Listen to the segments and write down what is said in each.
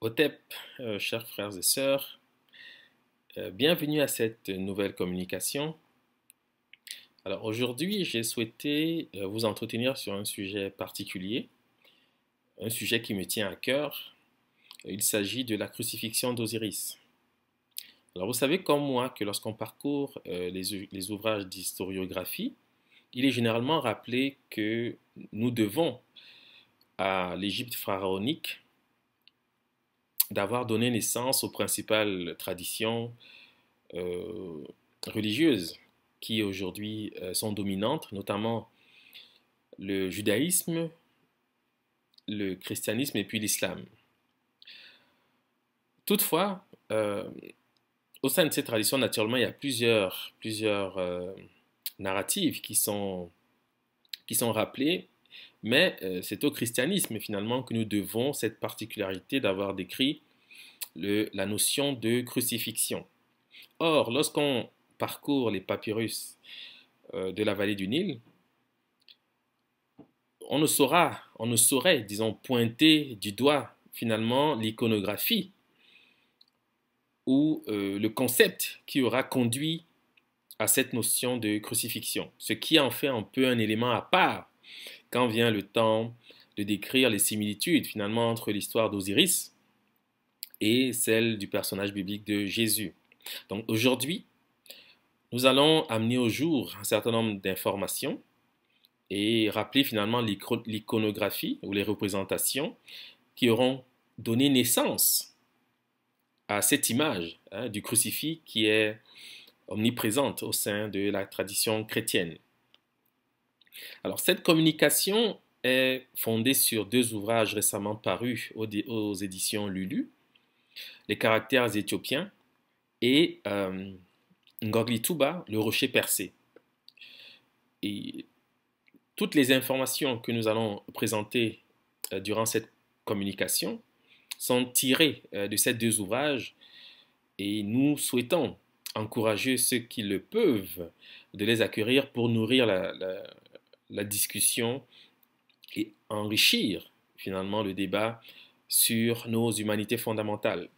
OTEP, chers frères et sœurs, bienvenue à cette nouvelle communication. Alors aujourd'hui, j'ai souhaité vous entretenir sur un sujet particulier, un sujet qui me tient à cœur. Il s'agit de la crucifixion d'Osiris. Alors vous savez comme moi que lorsqu'on parcourt les ouvrages d'historiographie, il est généralement rappelé que nous devons à l'Égypte pharaonique d'avoir donné naissance aux principales traditions euh, religieuses qui aujourd'hui sont dominantes, notamment le judaïsme, le christianisme et puis l'islam. Toutefois, au sein de ces traditions, naturellement, il y a plusieurs narratives qui sont rappelées, mais c'est au christianisme finalement que nous devons cette particularité d'avoir décrit la notion de crucifixion. Or, lorsqu'on parcourt les papyrus de la vallée du Nil, on ne saurait, disons, pointer du doigt finalement l'iconographie ou le concept qui aura conduit à cette notion de crucifixion, ce qui en fait un peu un élément à part quand vient le temps de décrire les similitudes finalement entre l'histoire d'Osiris et celle du personnage biblique de Jésus. Donc aujourd'hui, nous allons amener au jour un certain nombre d'informations et rappeler finalement l'iconographie ou les représentations qui auront donné naissance à cette image du crucifix qui est omniprésente au sein de la tradition chrétienne. Alors cette communication est fondée sur deux ouvrages récemment parus aux éditions Lulu, Les caractères éthiopiens et Ngogli Tuba, Le rocher percé. Et toutes les informations que nous allons présenter durant cette communication sont tirées de ces deux ouvrages et nous souhaitons encourager ceux qui le peuvent de les acquérir pour nourrir la discussion et enrichir finalement le débat sur nos humanités fondamentales.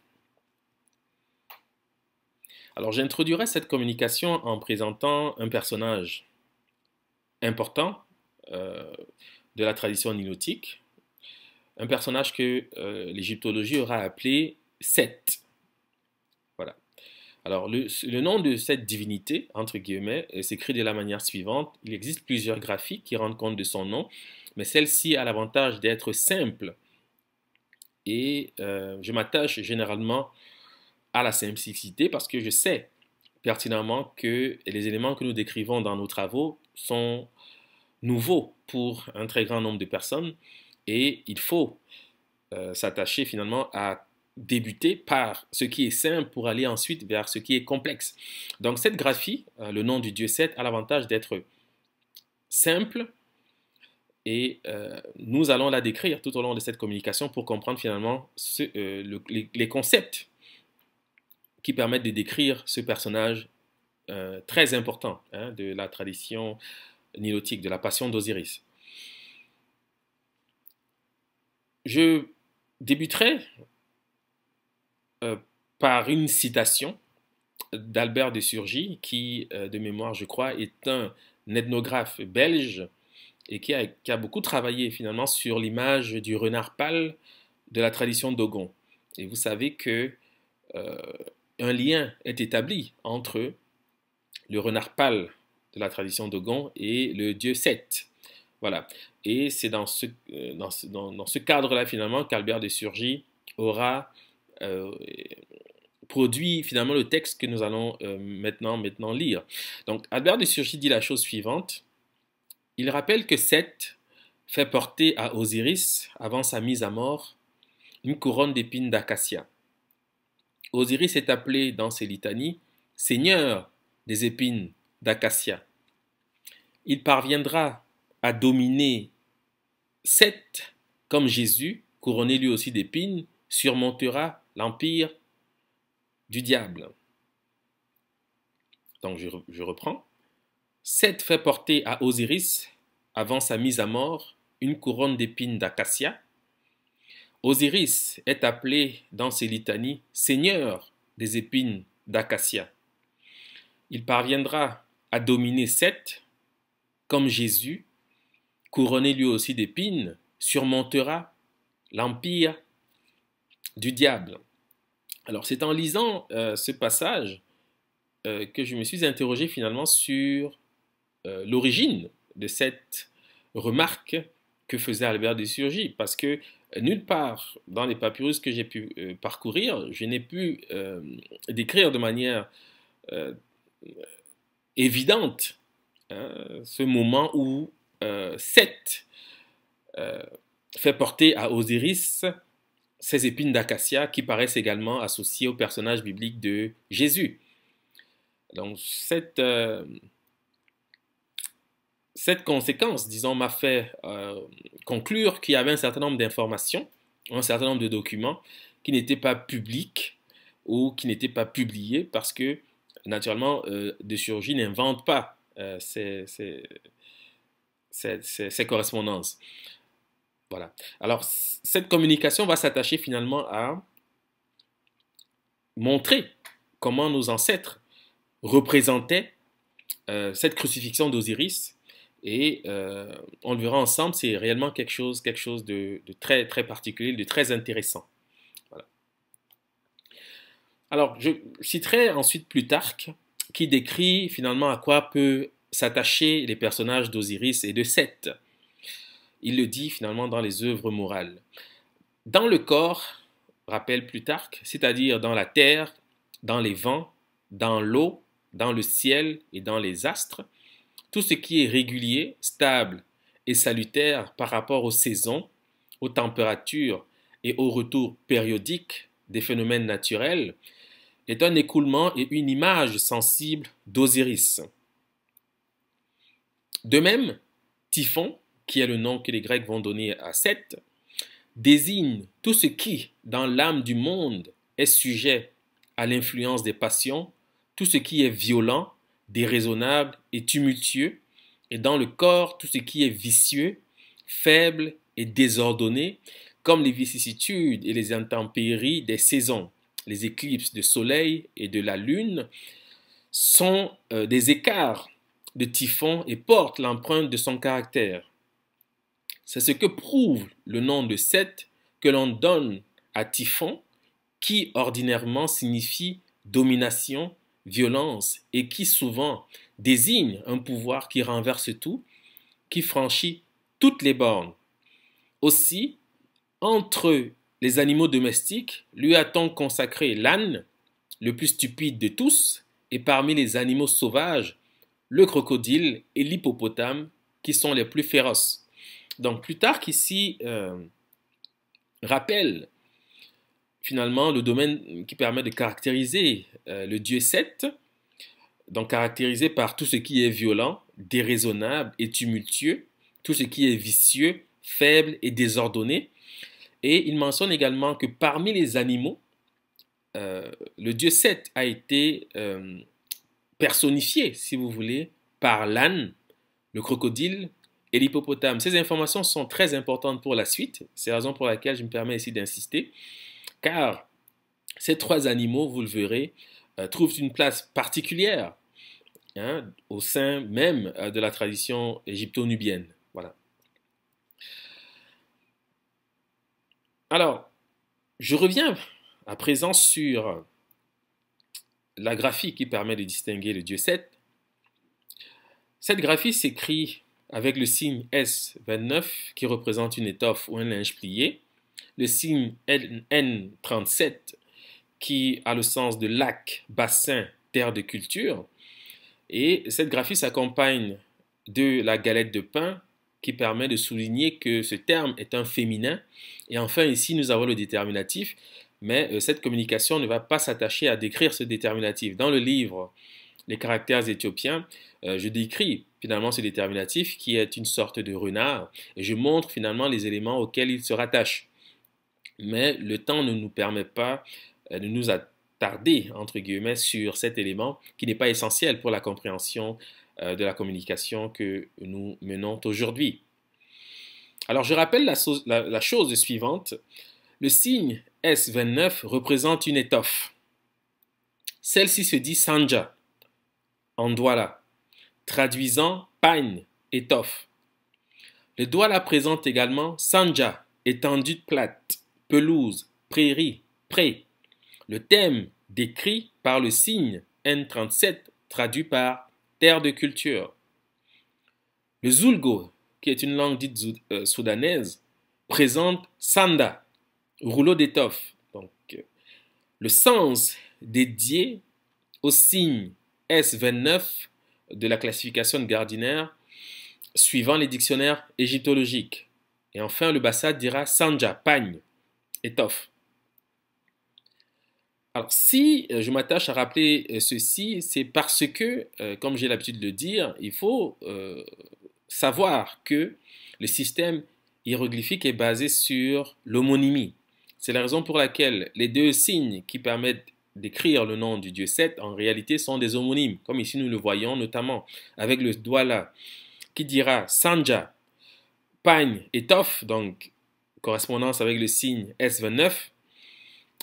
Alors j'introduirai cette communication en présentant un personnage important de la tradition nilotique, un personnage que l'égyptologie aura appelé Seth. Voilà. Alors le nom de cette divinité, entre guillemets, s'écrit de la manière suivante. Il existe plusieurs graphiques qui rendent compte de son nom, mais celle-ci a l'avantage d'être simple et je m'attache généralement à la simplicité parce que je sais pertinemment que les éléments que nous décrivons dans nos travaux sont nouveaux pour un très grand nombre de personnes et il faut s'attacher finalement à débuter par ce qui est simple pour aller ensuite vers ce qui est complexe. Donc cette graphie, le nom du dieu Seth, a l'avantage d'être simple et nous allons la décrire tout au long de cette communication pour comprendre finalement les concepts qui permettent de décrire ce personnage très important de la tradition nilotique, de la passion d'Osiris. Je débuterai par une citation d'Albert de Surgy, qui, de mémoire, je crois, est un ethnographe belge et qui a beaucoup travaillé finalement sur l'image du renard pâle de la tradition Dogon. Et vous savez que un lien est établi entre le renard pâle de la tradition Dogon et le dieu Seth. Voilà. Et c'est dans ce cadre-là, finalement, qu'Albert de Surgy aura produit, finalement, le texte que nous allons maintenant lire. Donc, Albert de Surgy dit la chose suivante. Il rappelle que Seth fait porter à Osiris, avant sa mise à mort, une couronne d'épines d'acacia. Osiris est appelé dans ses litanies Seigneur des épines d'acacia. Il parviendra à dominer Seth comme Jésus, couronné lui aussi d'épines, surmontera l'empire du diable. Donc je reprends. Seth fait porter à Osiris, avant sa mise à mort, une couronne d'épines d'acacia. Osiris est appelé dans ses litanies Seigneur des épines d'acacia. Il parviendra à dominer Seth, comme Jésus, couronné lui aussi d'épines, surmontera l'empire du diable. Alors c'est en lisant ce passage que je me suis interrogé finalement sur l'origine de cette remarque que faisait Albert de Surgy, parce que nulle part dans les papyrus que j'ai pu parcourir, je n'ai pu décrire de manière évidente ce moment où Seth fait porter à Osiris ces épines d'acacia qui paraissent également associées au personnage biblique de Jésus. Donc cette conséquence, disons, m'a fait conclure qu'il y avait un certain nombre d'informations, un certain nombre de documents qui n'étaient pas publics ou qui n'étaient pas publiés parce que, naturellement, De Surgy n'invente pas ces correspondances. Voilà. Alors, cette communication va s'attacher finalement à montrer comment nos ancêtres représentaient cette crucifixion d'Osiris. Et on le verra ensemble, c'est réellement quelque chose de très, très particulier, de très intéressant. Voilà. Alors, je citerai ensuite Plutarque, qui décrit finalement à quoi peut s'attacher les personnages d'Osiris et de Seth. Il le dit finalement dans les œuvres morales. Dans le corps, rappelle Plutarque, c'est-à-dire dans la terre, dans les vents, dans l'eau, dans le ciel et dans les astres, tout ce qui est régulier, stable et salutaire par rapport aux saisons, aux températures et au retour périodique des phénomènes naturels est un écoulement et une image sensible d'Osiris. De même, Typhon, qui est le nom que les Grecs vont donner à Seth, désigne tout ce qui, dans l'âme du monde, est sujet à l'influence des passions, tout ce qui est violent, déraisonnable et tumultueux, et dans le corps, tout ce qui est vicieux, faible et désordonné, comme les vicissitudes et les intempéries des saisons. Les éclipses de soleil et de la lune sont des écarts de Typhon et portent l'empreinte de son caractère. C'est ce que prouve le nom de Seth que l'on donne à Typhon, qui ordinairement signifie domination, violence, et qui souvent désigne un pouvoir qui renverse tout, qui franchit toutes les bornes. Aussi, entre les animaux domestiques, lui a-t-on consacré l'âne, le plus stupide de tous, et parmi les animaux sauvages, le crocodile et l'hippopotame, qui sont les plus féroces. Donc Plutarque ici rappelle finalement le domaine qui permet de caractériser le dieu Seth, donc caractérisé par tout ce qui est violent, déraisonnable et tumultueux, tout ce qui est vicieux, faible et désordonné. Et il mentionne également que parmi les animaux, le dieu Seth a été personnifié, si vous voulez, par l'âne, le crocodile et l'hippopotame. Ces informations sont très importantes pour la suite. C'est la raison pour laquelle je me permets ici d'insister, car ces trois animaux, vous le verrez, trouvent une place particulière au sein même de la tradition égypto-nubienne. Voilà. Alors, je reviens à présent sur la graphie qui permet de distinguer le dieu Seth. Cette graphie s'écrit avec le signe S29 qui représente une étoffe ou un linge plié, le signe N37 qui a le sens de lac, bassin, terre de culture, et cette graphie s'accompagne de la galette de pain qui permet de souligner que ce terme est un féminin. Et enfin ici nous avons le déterminatif, mais cette communication ne va pas s'attacher à décrire ce déterminatif. Dans le livre Les caractères éthiopiens, je décris finalement ce déterminatif qui est une sorte de renard et je montre finalement les éléments auxquels il se rattache. Mais le temps ne nous permet pas de nous attarder, entre guillemets, sur cet élément qui n'est pas essentiel pour la compréhension de la communication que nous menons aujourd'hui. Alors je rappelle la chose suivante, Le signe S29 représente une étoffe. Celle-ci se dit Sanja, en douala, traduisant pagne, étoffe. Le douala présente également Sanja, étendue plate, pelouse, prairie, pré. Le thème décrit par le signe N37 traduit par terre de culture. Le Zulgo, qui est une langue dite soudanaise, présente Sanda, rouleau d'étoffe. Donc, le sens dédié au signe S29 de la classification de Gardiner suivant les dictionnaires égyptologiques. Et enfin, le Bassa dira Sanja, pagne, étoffe. Alors, si je m'attache à rappeler ceci, c'est parce que, comme j'ai l'habitude de le dire, il faut savoir que le système hiéroglyphique est basé sur l'homonymie. C'est la raison pour laquelle les deux signes qui permettent d'écrire le nom du dieu Seth, en réalité, sont des homonymes, comme ici nous le voyons notamment avec le douala qui dira Sanja, pagne, étoffe, donc correspondance avec le signe S29,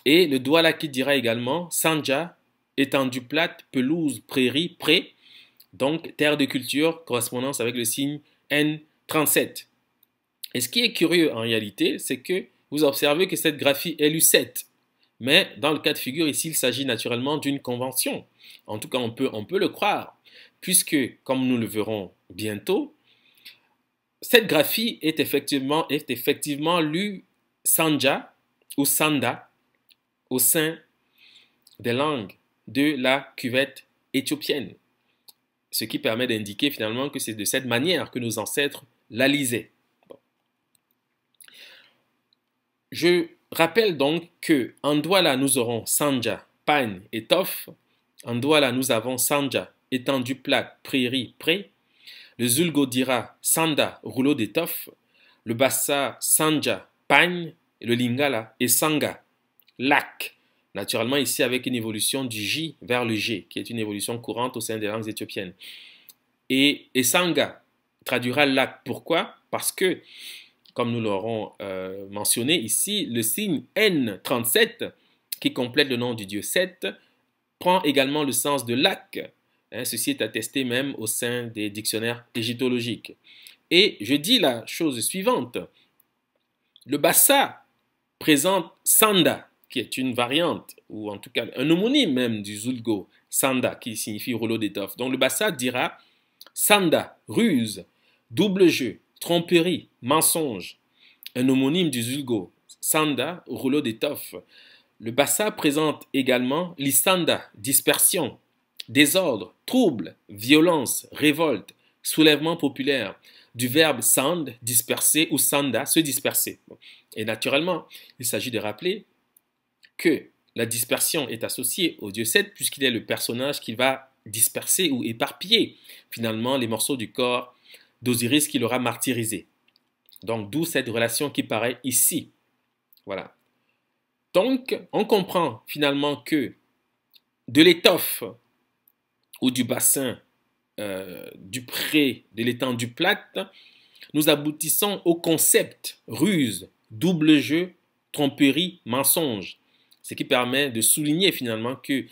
et le douala qui dira également Sanja, étendue plate, pelouse, prairie, pré, donc terre de culture, correspondance avec le signe N37. Et ce qui est curieux en réalité, c'est que vous observez que cette graphie est Lu7. Mais dans le cas de figure, ici, il s'agit naturellement d'une convention. En tout cas, on peut le croire, puisque, comme nous le verrons bientôt, cette graphie est effectivement lue Sanja ou Sanda au sein des langues de la cuvette éthiopienne. Ce qui permet d'indiquer finalement que c'est de cette manière que nos ancêtres la lisaient. Bon. Je rappelle donc que en douala nous aurons Sanja, pagne, étoffe. En douala nous avons Sanja, étendue plate, prairie, pré. Le Zulgo dira Sanda, rouleau d'étoffe. Le Bassa, Sanja, pagne. Et le Lingala est Sanga, lac. Naturellement ici avec une évolution du J vers le G, qui est une évolution courante au sein des langues éthiopiennes. Et Sanga traduira lac. Pourquoi? Parce que, comme nous l'aurons mentionné ici, le signe N37, qui complète le nom du dieu Seth, prend également le sens de lac. Ceci est attesté même au sein des dictionnaires égyptologiques. Et je dis la chose suivante. Le Bassa présente Sanda, qui est une variante, ou en tout cas un homonyme même du Zulgo, Sanda, qui signifie rouleau d'étoffe. Donc le Bassa dira Sanda, ruse, double jeu, tromperie, mensonge. Un homonyme du Zulgo, Sanda, rouleau d'étoffe. Le Bassa présente également l'Isanda, dispersion, désordre, trouble, violence, révolte, soulèvement populaire, du verbe sand, disperser, ou sanda, se disperser. Et naturellement, il s'agit de rappeler que la dispersion est associée au dieu Seth puisqu'il est le personnage qui va disperser ou éparpiller finalement les morceaux du corps d'Osiris qu'il aura martyrisé. Donc d'où cette relation qui paraît ici. Voilà. Donc on comprend finalement que de l'étoffe ou du bassin, du pré, de l'étendue plate, nous aboutissons au concept ruse, double jeu, tromperie, mensonge. Ce qui permet de souligner finalement que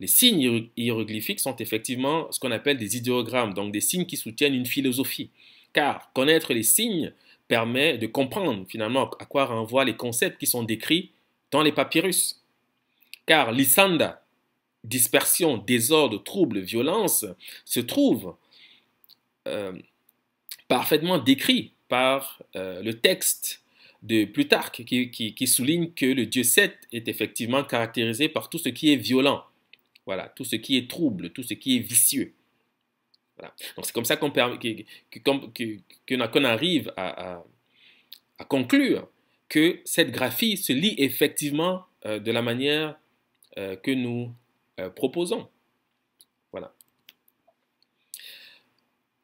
les signes hiéroglyphiques sont effectivement ce qu'on appelle des idéogrammes, donc des signes qui soutiennent une philosophie. Car connaître les signes permet de comprendre finalement à quoi renvoient les concepts qui sont décrits dans les papyrus. Car l'Isanda, dispersion, désordre, trouble, violence, se trouve parfaitement décrit par le texte de Plutarque qui souligne que le dieu Seth est effectivement caractérisé par tout ce qui est violent, voilà, tout ce qui est trouble, tout ce qui est vicieux. Voilà. Donc c'est comme ça qu'on arrive à conclure que cette graphie se lit effectivement de la manière que nous proposons. Voilà.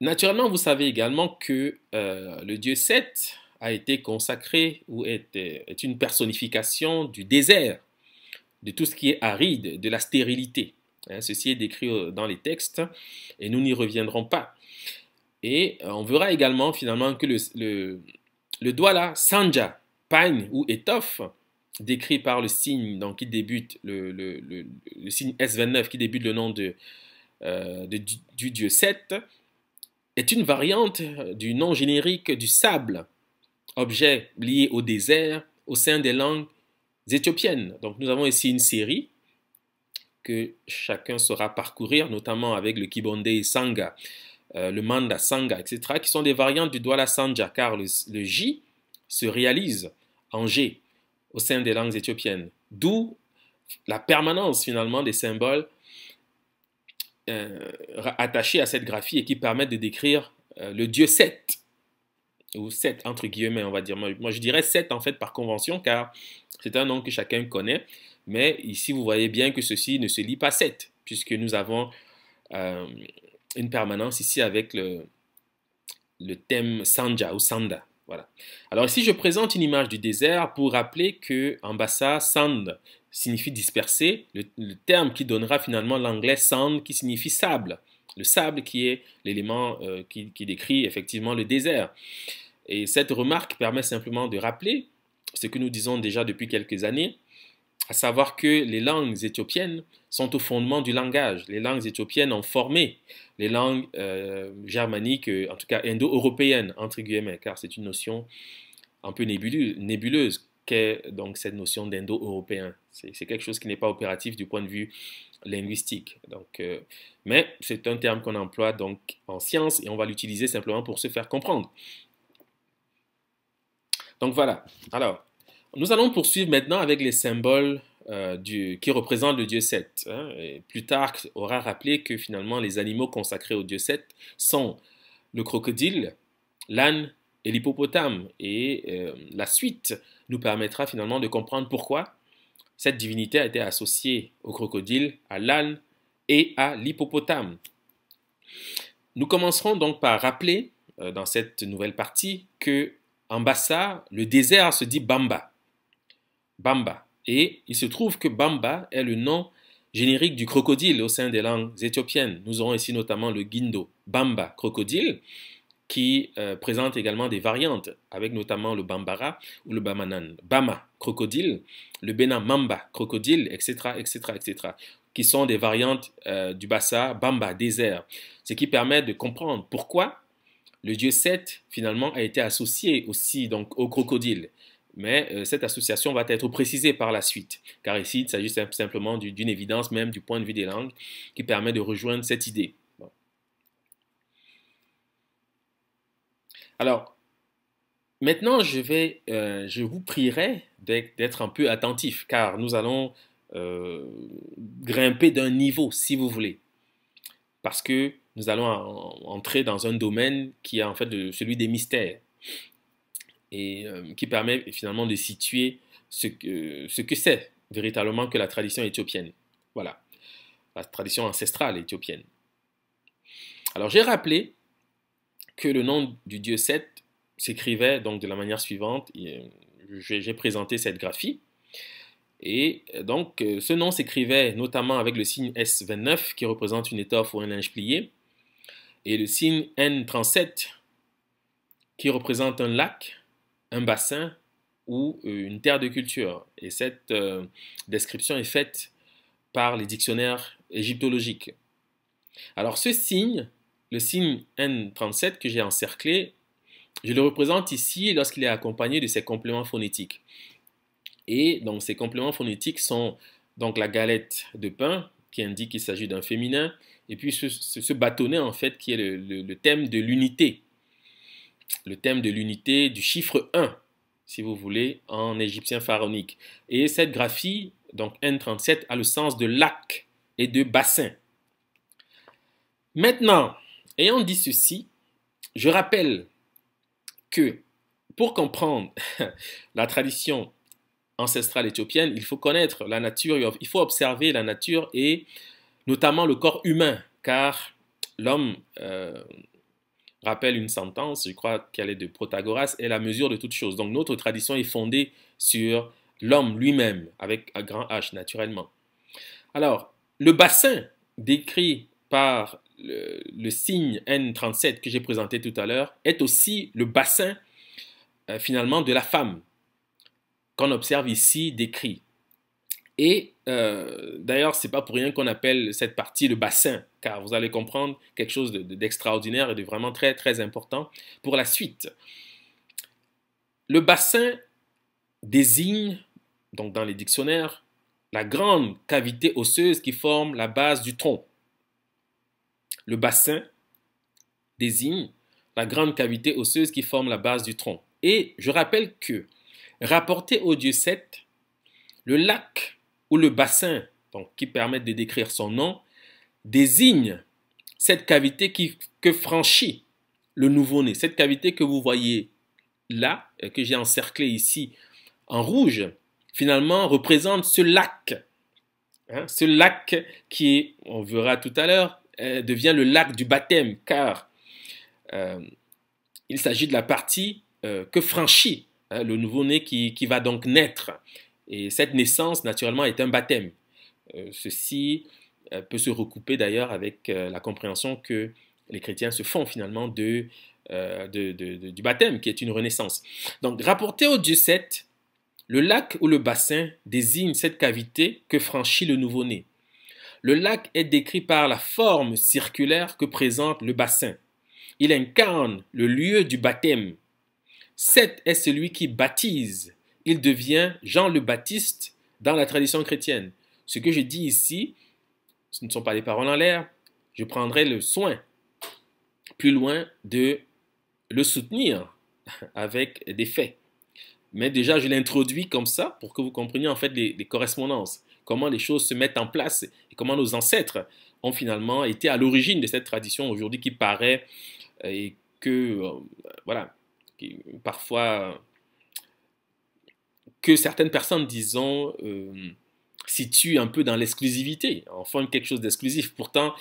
Naturellement, vous savez également que le dieu Seth a été consacré ou est une personnification du désert, de tout ce qui est aride, de la stérilité. Ceci est décrit dans les textes et nous n'y reviendrons pas. Et on verra également finalement que le douala, Sanja, pagne ou étoffe, décrit par le signe donc, qui débute, le signe S29 qui débute le nom du dieu Seth, est une variante du nom générique du sable, objet lié au désert au sein des langues éthiopiennes. Donc nous avons ici une série que chacun saura parcourir, notamment avec le Kibonde Sanga, le Manda Sanga, etc., qui sont des variantes du Douala Sanja, car le J se réalise en G au sein des langues éthiopiennes. D'où la permanence finalement des symboles attachés à cette graphie et qui permettent de décrire le dieu Seth, ou Seth entre guillemets on va dire. Moi je dirais Seth en fait par convention car c'est un nom que chacun connaît, mais ici vous voyez bien que ceci ne se lit pas Seth puisque nous avons une permanence ici avec le thème Sanja ou Sanda. Voilà. Alors ici je présente une image du désert pour rappeler que en bassa sand signifie disperser, le terme qui donnera finalement l'anglais sand qui signifie sable. Le sable qui est l'élément qui décrit effectivement le désert. Et cette remarque permet simplement de rappeler ce que nous disons déjà depuis quelques années, à savoir que les langues éthiopiennes sont au fondement du langage. Les langues éthiopiennes ont formé les langues germaniques, en tout cas indo-européennes, entre guillemets, car c'est une notion un peu nébuleuse qu'est donc cette notion d'indo-européen. C'est quelque chose qui n'est pas opératif du point de vue linguistique. Donc, mais c'est un terme qu'on emploie donc en sciences et on va l'utiliser simplement pour se faire comprendre. Donc voilà. Alors, nous allons poursuivre maintenant avec les symboles qui représentent le dieu Seth. Hein. Et Plutarque aura rappelé que finalement les animaux consacrés au dieu Seth sont le crocodile, l'âne et l'hippopotame. Et la suite nous permettra finalement de comprendre pourquoi cette divinité a été associée au crocodile, à l'âne et à l'hippopotame. Nous commencerons donc par rappeler dans cette nouvelle partie que en bassa, le désert se dit Bamba. Bamba. Et il se trouve que Bamba est le nom générique du crocodile au sein des langues éthiopiennes. Nous aurons ici notamment le Gindo, Bamba, crocodile, qui présente également des variantes, avec notamment le Bambara ou le Bamanan. Bama, crocodile, le Bena Mamba, crocodile, etc., etc., etc., qui sont des variantes du Bassa, Bamba, désert. Ce qui permet de comprendre pourquoi le dieu Seth, finalement, a été associé aussi donc, au crocodile. Mais cette association va être précisée par la suite, car ici, il s'agit simplement d'une évidence même du point de vue des langues qui permet de rejoindre cette idée. Bon. Alors, maintenant, je vous prierai d'être un peu attentif, car nous allons grimper d'un niveau, si vous voulez, parce que nous allons entrer dans un domaine qui est en fait celui des mystères et qui permet finalement de situer ce que c'est véritablement que la tradition éthiopienne. Voilà, la tradition ancestrale éthiopienne. Alors j'ai rappelé que le nom du dieu Seth s'écrivait donc de la manière suivante. J'ai présenté cette graphie. Et donc ce nom s'écrivait notamment avec le signe S29 qui représente une étoffe ou un linge plié et le signe N37 qui représente un lac, un bassin ou une terre de culture. Et cette description est faite par les dictionnaires égyptologiques. Alors ce signe, le signe N37 que j'ai encerclé, je le représente ici lorsqu'il est accompagné de ses compléments phonétiques. Et donc ces compléments phonétiques sont donc la galette de pain qui indique qu'il s'agit d'un féminin, et puis ce bâtonnet en fait qui est le thème de l'unité. Le thème de l'unité du chiffre 1, si vous voulez, en égyptien pharaonique. Et cette graphie, donc N37, a le sens de lac et de bassin. Maintenant, ayant dit ceci, je rappelle que pour comprendre la tradition ancestrale éthiopienne, il faut connaître la nature, il faut observer la nature et notamment le corps humain, car l'homme, rappelle une sentence, je crois qu'elle est de Protagoras, est la mesure de toute chose. Donc notre tradition est fondée sur l'homme lui-même, avec un grand H naturellement. Alors, le bassin décrit par le signe N37 que j'ai présenté tout à l'heure est aussi le bassin finalement de la femme. qu'on observe ici décrit. Et d'ailleurs, ce n'est pas pour rien qu'on appelle cette partie le bassin, car vous allez comprendre quelque chose d'extraordinaire et de vraiment très, très important pour la suite. Le bassin désigne, donc dans les dictionnaires, la grande cavité osseuse qui forme la base du tronc. Le bassin désigne la grande cavité osseuse qui forme la base du tronc. Et je rappelle que, rapporté au dieu Seth, le lac ou le bassin, donc, qui permettent de décrire son nom, désigne cette cavité que franchit le nouveau-né. Cette cavité que vous voyez là, que j'ai encerclée ici en rouge, finalement représente ce lac. Hein, ce lac qui, on verra tout à l'heure, devient le lac du baptême, car il s'agit de la partie que franchit le nouveau-né qui va donc naître. Et cette naissance, naturellement, est un baptême. Ceci peut se recouper d'ailleurs avec la compréhension que les chrétiens se font finalement du baptême, qui est une renaissance. Donc, rapporté au dieu Seth, le lac ou le bassin désigne cette cavité que franchit le nouveau-né. Le lac est décrit par la forme circulaire que présente le bassin. Il incarne le lieu du baptême. Seth est celui qui baptise. Il devient Jean le Baptiste dans la tradition chrétienne. Ce que je dis ici, ce ne sont pas des paroles en l'air. Je prendrai le soin plus loin de le soutenir avec des faits. Mais déjà, je l'introduis comme ça pour que vous compreniez en fait les correspondances, comment les choses se mettent en place et comment nos ancêtres ont finalement été à l'origine de cette tradition aujourd'hui qui paraît et que, voilà, qui, parfois, que certaines personnes, disons, situent un peu dans l'exclusivité, en font quelque chose d'exclusif. Pourtant,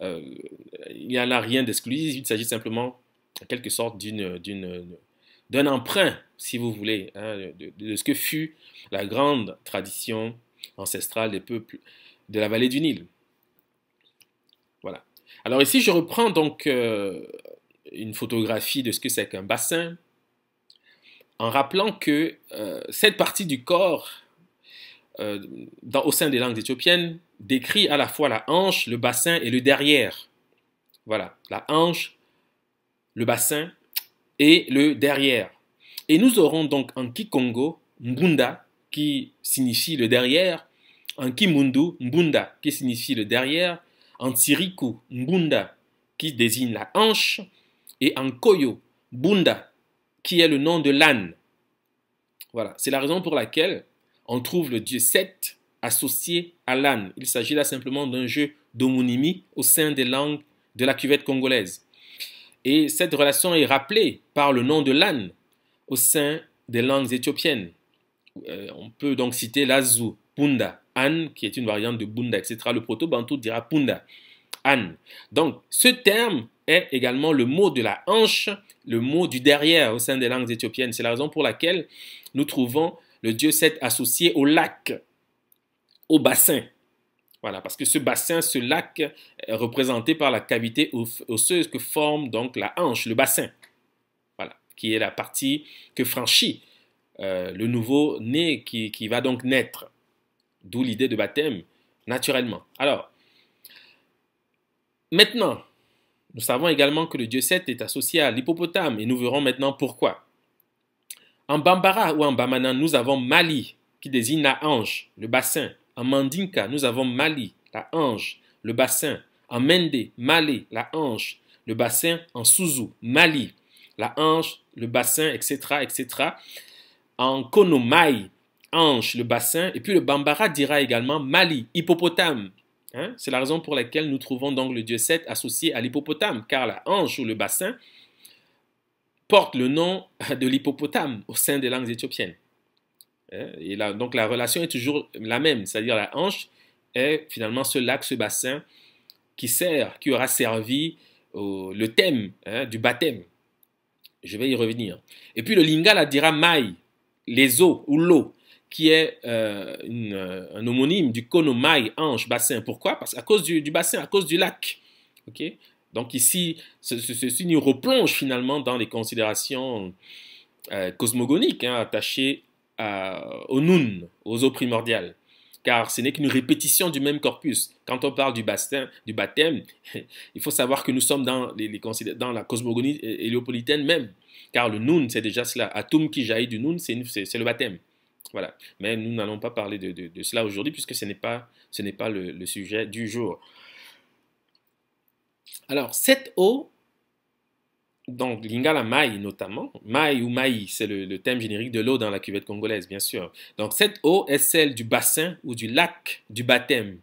il n'y en a rien d'exclusif, il s'agit simplement, en quelque sorte, d'un emprunt, si vous voulez, hein, de ce que fut la grande tradition ancestrale des peuples de la vallée du Nil. Voilà. Alors ici, je reprends donc une photographie de ce que c'est qu'un bassin, en rappelant que cette partie du corps, au sein des langues éthiopiennes, décrit à la fois la hanche, le bassin et le derrière. Voilà, la hanche, le bassin et le derrière. Et nous aurons donc en Kikongo, Mbunda, qui signifie le derrière, en Kimundu, Mbunda, qui signifie le derrière, en Tsiriku, Mbunda, qui désigne la hanche, et en Koyo, Bunda, qui est le nom de l'âne. Voilà, c'est la raison pour laquelle on trouve le dieu Seth associé à l'âne. Il s'agit là simplement d'un jeu d'homonymie au sein des langues de la cuvette congolaise. Et cette relation est rappelée par le nom de l'âne au sein des langues éthiopiennes. On peut donc citer l'Azu, Punda, An, qui est une variante de Bunda, etc. Le proto-bantou dira Punda, An. Donc, ce terme est également le mot de la hanche, le mot du derrière au sein des langues éthiopiennes. C'est la raison pour laquelle nous trouvons le dieu Seth associé au lac, au bassin. Voilà, parce que ce bassin, ce lac est représenté par la cavité osseuse que forme donc la hanche, le bassin. Voilà, qui est la partie que franchit le nouveau-né qui va donc naître. D'où l'idée de baptême, naturellement. Alors, maintenant, nous savons également que le dieu Seth est associé à l'hippopotame et nous verrons maintenant pourquoi. En Bambara ou en Bamana, nous avons Mali qui désigne la hanche, le bassin. En Mandinka, nous avons Mali, la hanche, le bassin. En Mende, Malé, la hanche, le bassin. En Suzu, Mali, la hanche, le bassin, etc., etc. En Konomai, hanche, le bassin. Et puis le Bambara dira également Mali, hippopotame. Hein? C'est la raison pour laquelle nous trouvons donc le dieu Seth associé à l'hippopotame, car la hanche ou le bassin porte le nom de l'hippopotame au sein des langues éthiopiennes. Et là, donc la relation est toujours la même, c'est-à-dire la hanche est finalement ce lac, ce bassin qui aura servi le thème du baptême. Je vais y revenir. Et puis le Lingala dira Mai, les eaux ou l'eau, qui est un homonyme du Kono Mai, hanche, bassin. Pourquoi? Parce qu'à cause du bassin, à cause du lac. Okay? Donc ici, ceci nous replonge finalement dans les considérations cosmogoniques attachées au nun, aux eaux primordiales. Car ce n'est qu'une répétition du même corpus. Quand on parle du baptême, il faut savoir que nous sommes dans la cosmogonie héliopolitaine même. Car le nun, c'est déjà cela. Atum qui jaillit du nun, c'est le baptême. Voilà. Mais nous n'allons pas parler de cela aujourd'hui puisque ce n'est pas le sujet du jour. Alors, cette eau, donc Lingala Mai notamment, Mai ou Mai, c'est le thème générique de l'eau dans la cuvette congolaise, bien sûr. Donc, cette eau est celle du bassin ou du lac du baptême.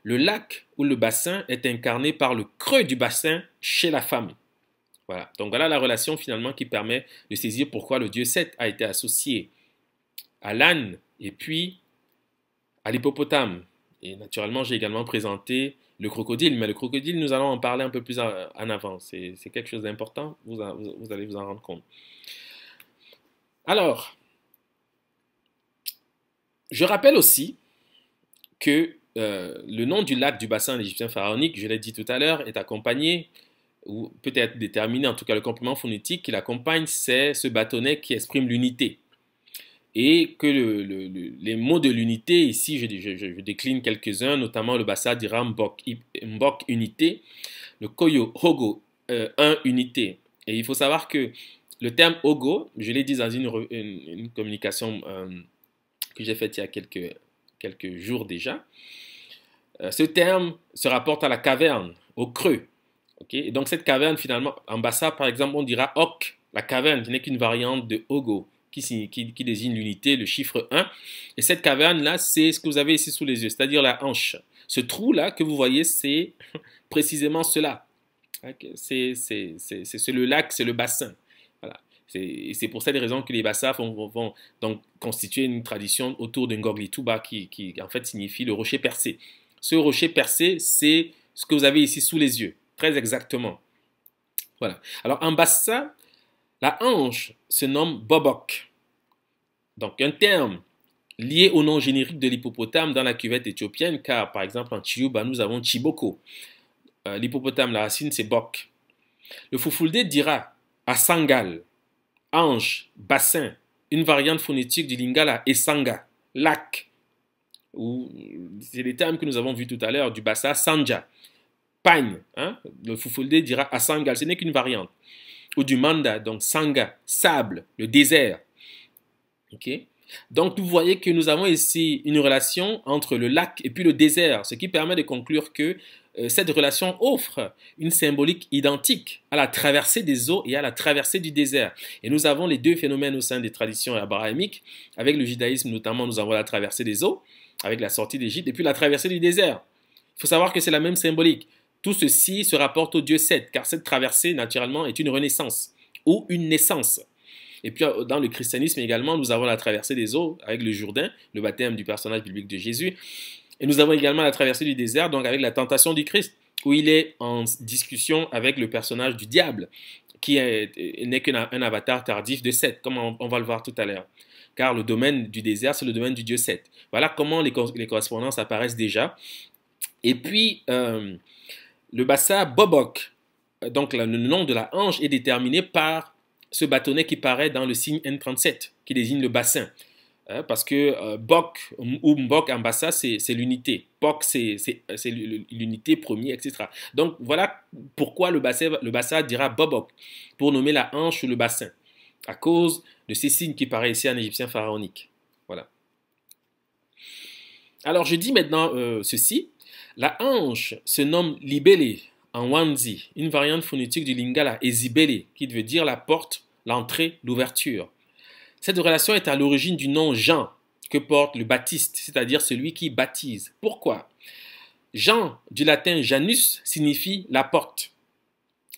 Le lac ou le bassin est incarné par le creux du bassin chez la femme. Voilà. Donc, voilà la relation finalement qui permet de saisir pourquoi le dieu Seth a été associé à l'âne et puis à l'hippopotame. Et naturellement, j'ai également présenté le crocodile, mais le crocodile, nous allons en parler un peu plus en avant. C'est quelque chose d'important, vous allez vous en rendre compte. Alors, je rappelle aussi que le nom du lac du bassin égyptien pharaonique, je l'ai dit tout à l'heure, est accompagné, ou peut-être déterminé, en tout cas le complément phonétique qui l'accompagne, c'est ce bâtonnet qui exprime l'unité. Et que les mots de l'unité, ici je décline quelques-uns, notamment le bassa dira mbok unité, le koyo hogo un unité. Et il faut savoir que le terme hogo, je l'ai dit dans une communication que j'ai faite il y a quelques jours déjà, ce terme se rapporte à la caverne, au creux. Okay? Et donc cette caverne finalement, en bassa par exemple on dira ok, la caverne qui n'est qu'une variante de hogo. Qui désigne l'unité, le chiffre 1. Et cette caverne-là, c'est ce que vous avez ici sous les yeux, c'est-à-dire la hanche. Ce trou-là que vous voyez, c'est précisément cela. C'est le lac, c'est le bassin. Voilà. C'est pour cette raison que les bassins vont donc constituer une tradition autour d'un Ngoglituba qui en fait signifie le rocher percé. Ce rocher percé, c'est ce que vous avez ici sous les yeux, très exactement. Voilà. Alors en bassin, la hanche se nomme bobok. Donc, un terme lié au nom générique de l'hippopotame dans la cuvette éthiopienne, car par exemple en Chiuba, nous avons Chiboko. L'hippopotame, la racine, c'est bok. Le Fufulde dira asangal, hanche, bassin, une variante phonétique du lingala esanga, lac. C'est les termes que nous avons vus tout à l'heure, du bassa sanja, pagne. Hein? Le Fufulde dira asangal, ce n'est qu'une variante. Ou du manda, donc sanga, sable, le désert. Okay. Donc, vous voyez que nous avons ici une relation entre le lac et puis le désert, ce qui permet de conclure que cette relation offre une symbolique identique à la traversée des eaux et à la traversée du désert. Et nous avons les deux phénomènes au sein des traditions abrahamiques. Avec le judaïsme, notamment, nous avons la traversée des eaux, avec la sortie d'Égypte, et puis la traversée du désert. Il faut savoir que c'est la même symbolique. Tout ceci se rapporte au dieu Seth, car cette traversée, naturellement, est une renaissance ou une naissance. Et puis dans le christianisme également, nous avons la traversée des eaux avec le Jourdain, le baptême du personnage biblique de Jésus. Et nous avons également la traversée du désert, donc avec la tentation du Christ, où il est en discussion avec le personnage du diable, qui n'est qu'un avatar tardif de Seth, comme on va le voir tout à l'heure. Car le domaine du désert, c'est le domaine du dieu Seth. Voilà comment les correspondances apparaissent déjà. Et puis, le bassa bobok, donc le nom de la hanche est déterminé par ce bâtonnet qui paraît dans le signe N37, qui désigne le bassin. Parce que bok ou mbok en bassa, c'est l'unité. Bok, c'est l'unité première, etc. Donc voilà pourquoi le bassa dira bobok, pour nommer la hanche ou le bassin, à cause de ces signes qui paraissent ici en égyptien pharaonique. Voilà. Alors je dis maintenant ceci. La hanche se nomme libellé en wanzi, une variante phonétique du lingala, et zibele, qui veut dire la porte, l'entrée, l'ouverture. Cette relation est à l'origine du nom Jean, que porte le baptiste, c'est-à-dire celui qui baptise. Pourquoi? Jean, du latin Janus, signifie la porte.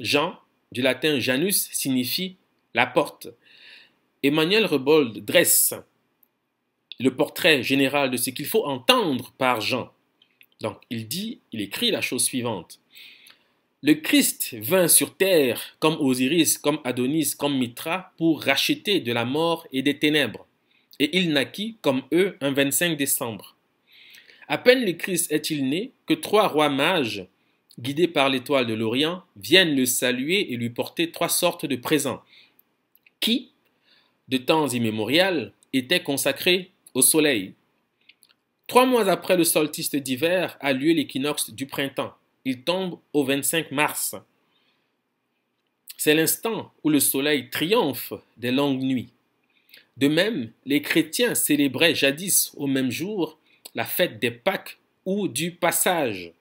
Jean, du latin Janus, signifie la porte. Emmanuel Rebold dresse le portrait général de ce qu'il faut entendre par Jean. Donc, il écrit la chose suivante. Le Christ vint sur terre comme Osiris, comme Adonis, comme Mitra pour racheter de la mort et des ténèbres. Et il naquit comme eux un 25 décembre. À peine le Christ est-il né que 3 rois mages, guidés par l'étoile de l'Orient, viennent le saluer et lui porter 3 sortes de présents qui, de temps immémorial, était consacré au soleil. 3 mois après le solstice d'hiver a lieu l'équinoxe du printemps. Il tombe au 25 mars. C'est l'instant où le soleil triomphe des longues nuits. De même, les chrétiens célébraient jadis au même jour la fête des Pâques ou du Passage.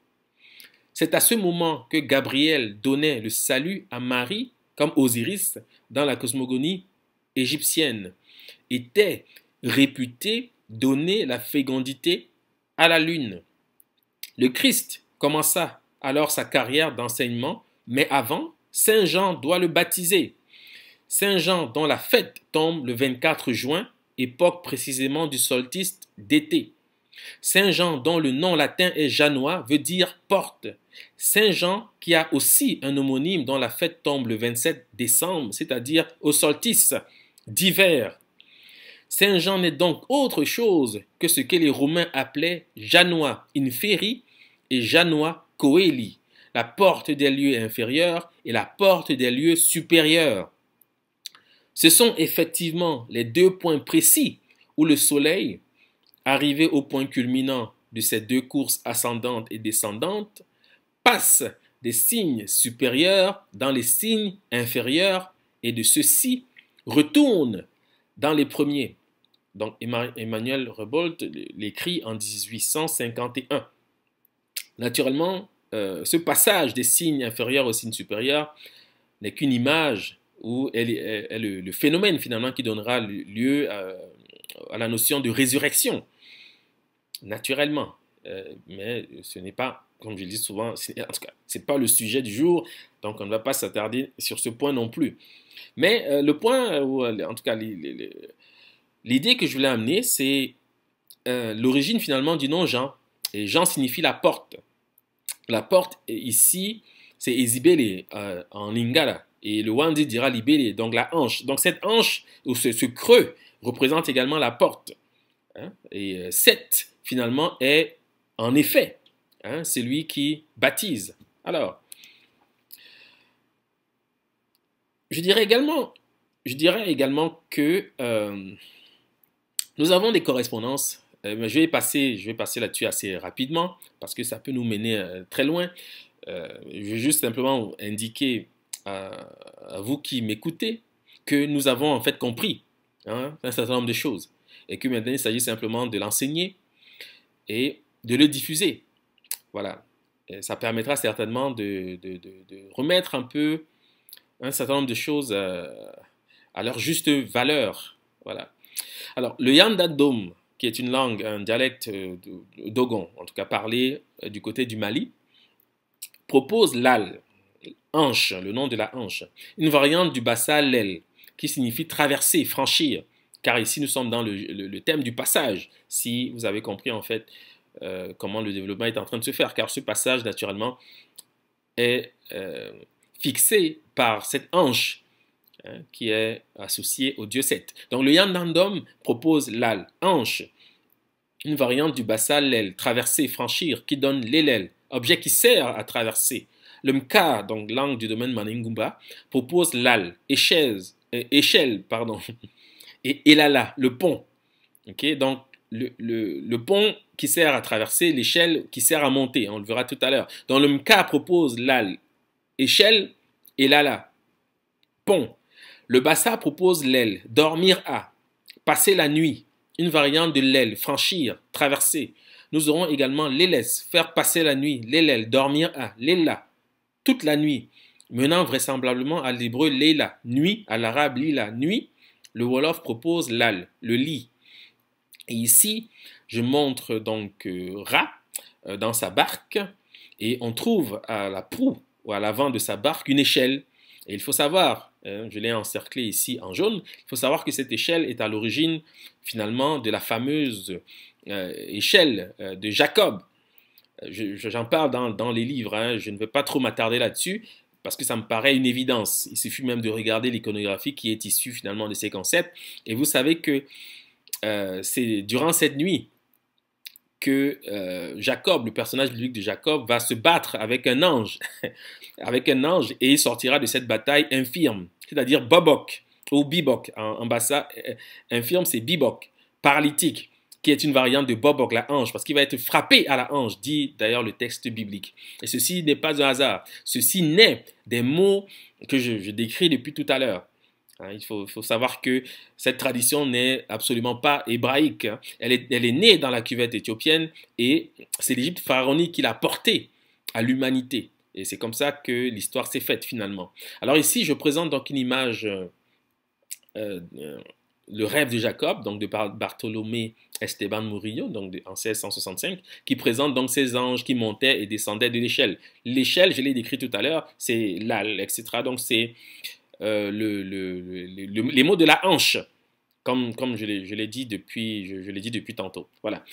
C'est à ce moment que Gabriel donnait le salut à Marie, comme Osiris, dans la cosmogonie égyptienne, était réputé donner la fécondité à la lune. Le Christ commença alors sa carrière d'enseignement, mais avant, Saint Jean doit le baptiser. Saint Jean, dont la fête tombe le 24 juin, époque précisément du solstice d'été. Saint Jean, dont le nom latin est Janois, veut dire porte. Saint Jean, qui a aussi un homonyme dont la fête tombe le 27 décembre, c'est-à-dire au solstice d'hiver. Saint Jean n'est donc autre chose que ce que les Romains appelaient Janua inferi et Janua coeli, la porte des lieux inférieurs et la porte des lieux supérieurs. Ce sont effectivement les deux points précis où le soleil, arrivé au point culminant de ces deux courses ascendantes et descendantes, passe des signes supérieurs dans les signes inférieurs et de ceux-ci retourne dans les premiers. Donc Emmanuel Rebold l'écrit en 1851. Naturellement, ce passage des signes inférieurs aux signes supérieurs n'est qu'une image ou est le phénomène finalement qui donnera lieu à la notion de résurrection, naturellement. Mais ce n'est pas, comme je le dis souvent, en tout cas, ce n'est pas le sujet du jour, donc on ne va pas s'attarder sur ce point non plus. Mais le point, en tout cas, l'idée que je voulais amener, c'est l'origine finalement du nom Jean. Et Jean signifie la porte. La porte, ici, c'est Ezibele en lingala. Et le Wandi dira libellé, donc la hanche. Donc cette hanche, ou ce creux, représente également la porte. Hein? Et Seth, finalement, est en effet celui qui baptise. Alors, je dirais également que nous avons des correspondances. Mais je vais passer là-dessus assez rapidement parce que ça peut nous mener très loin. Je veux juste simplement indiquer à vous qui m'écoutez que nous avons en fait compris un certain nombre de choses et que maintenant il s'agit simplement de l'enseigner et de le diffuser. Voilà. Et ça permettra certainement de remettre un peu un certain nombre de choses à leur juste valeur. Voilà. Alors, le Yanda-Dom, qui est une langue, un dialecte dogon, en tout cas parlé du côté du Mali, propose l'al, hanche, le nom de la hanche, une variante du bassa lel, qui signifie traverser, franchir, car ici nous sommes dans le thème du passage, si vous avez compris en fait comment le développement est en train de se faire, car ce passage naturellement est fixé par cette hanche qui est associée au dieu Seth. Donc le Yandandom propose l'al, hanche, une variante du bassa lel, traverser, franchir, qui donne l'elel, objet qui sert à traverser. Le Mka, donc langue du domaine Maningumba, propose l'al, échelle, et elala, le pont. Okay? Donc le pont qui sert à traverser, l'échelle qui sert à monter, on le verra tout à l'heure. Donc le Mka propose l'al, échelle, elala, pont. Le bassa propose l'aile, dormir à, passer la nuit, une variante de l'aile, franchir, traverser. Nous aurons également l'élès, faire passer la nuit, l'élèle, dormir à, l'éla, toute la nuit, menant vraisemblablement à l'hébreu léla, nuit, à l'arabe lila, nuit. Le Wolof propose l'al, le lit. Et ici, je montre donc Ra dans sa barque et on trouve à la proue ou à l'avant de sa barque une échelle. Et il faut savoir, je l'ai encerclé ici en jaune, il faut savoir que cette échelle est à l'origine finalement de la fameuse échelle de Jacob. J'en parle dans les livres, je ne vais pas trop m'attarder là-dessus parce que ça me paraît une évidence. Il suffit même de regarder l'iconographie qui est issue finalement de ces concepts. Et vous savez que c'est durant cette nuit que Jacob, le personnage biblique de Jacob, va se battre avec un ange, et il sortira de cette bataille infirme, c'est-à-dire bobok, ou bibok. En bassa, infirme, c'est bibok. Paralytique, qui est une variante de bobok, la hanche, parce qu'il va être frappé à la hanche, dit d'ailleurs le texte biblique. Et ceci n'est pas un hasard. Ceci naît des mots que je décris depuis tout à l'heure. Il faut savoir que cette tradition n'est absolument pas hébraïque. Elle est née dans la cuvette éthiopienne et c'est l'Égypte pharaonique qui l'a portée à l'humanité. Et c'est comme ça que l'histoire s'est faite finalement. Alors ici, je présente donc une image, le rêve de Jacob, donc de Bartholomé Esteban Murillo, donc en 1665, qui présente donc ces anges qui montaient et descendaient de l'échelle. L'échelle, je l'ai décrit tout à l'heure, c'est l'al, etc. Donc c'est les mots de la hanche, comme je l'ai dit depuis tantôt. Voilà.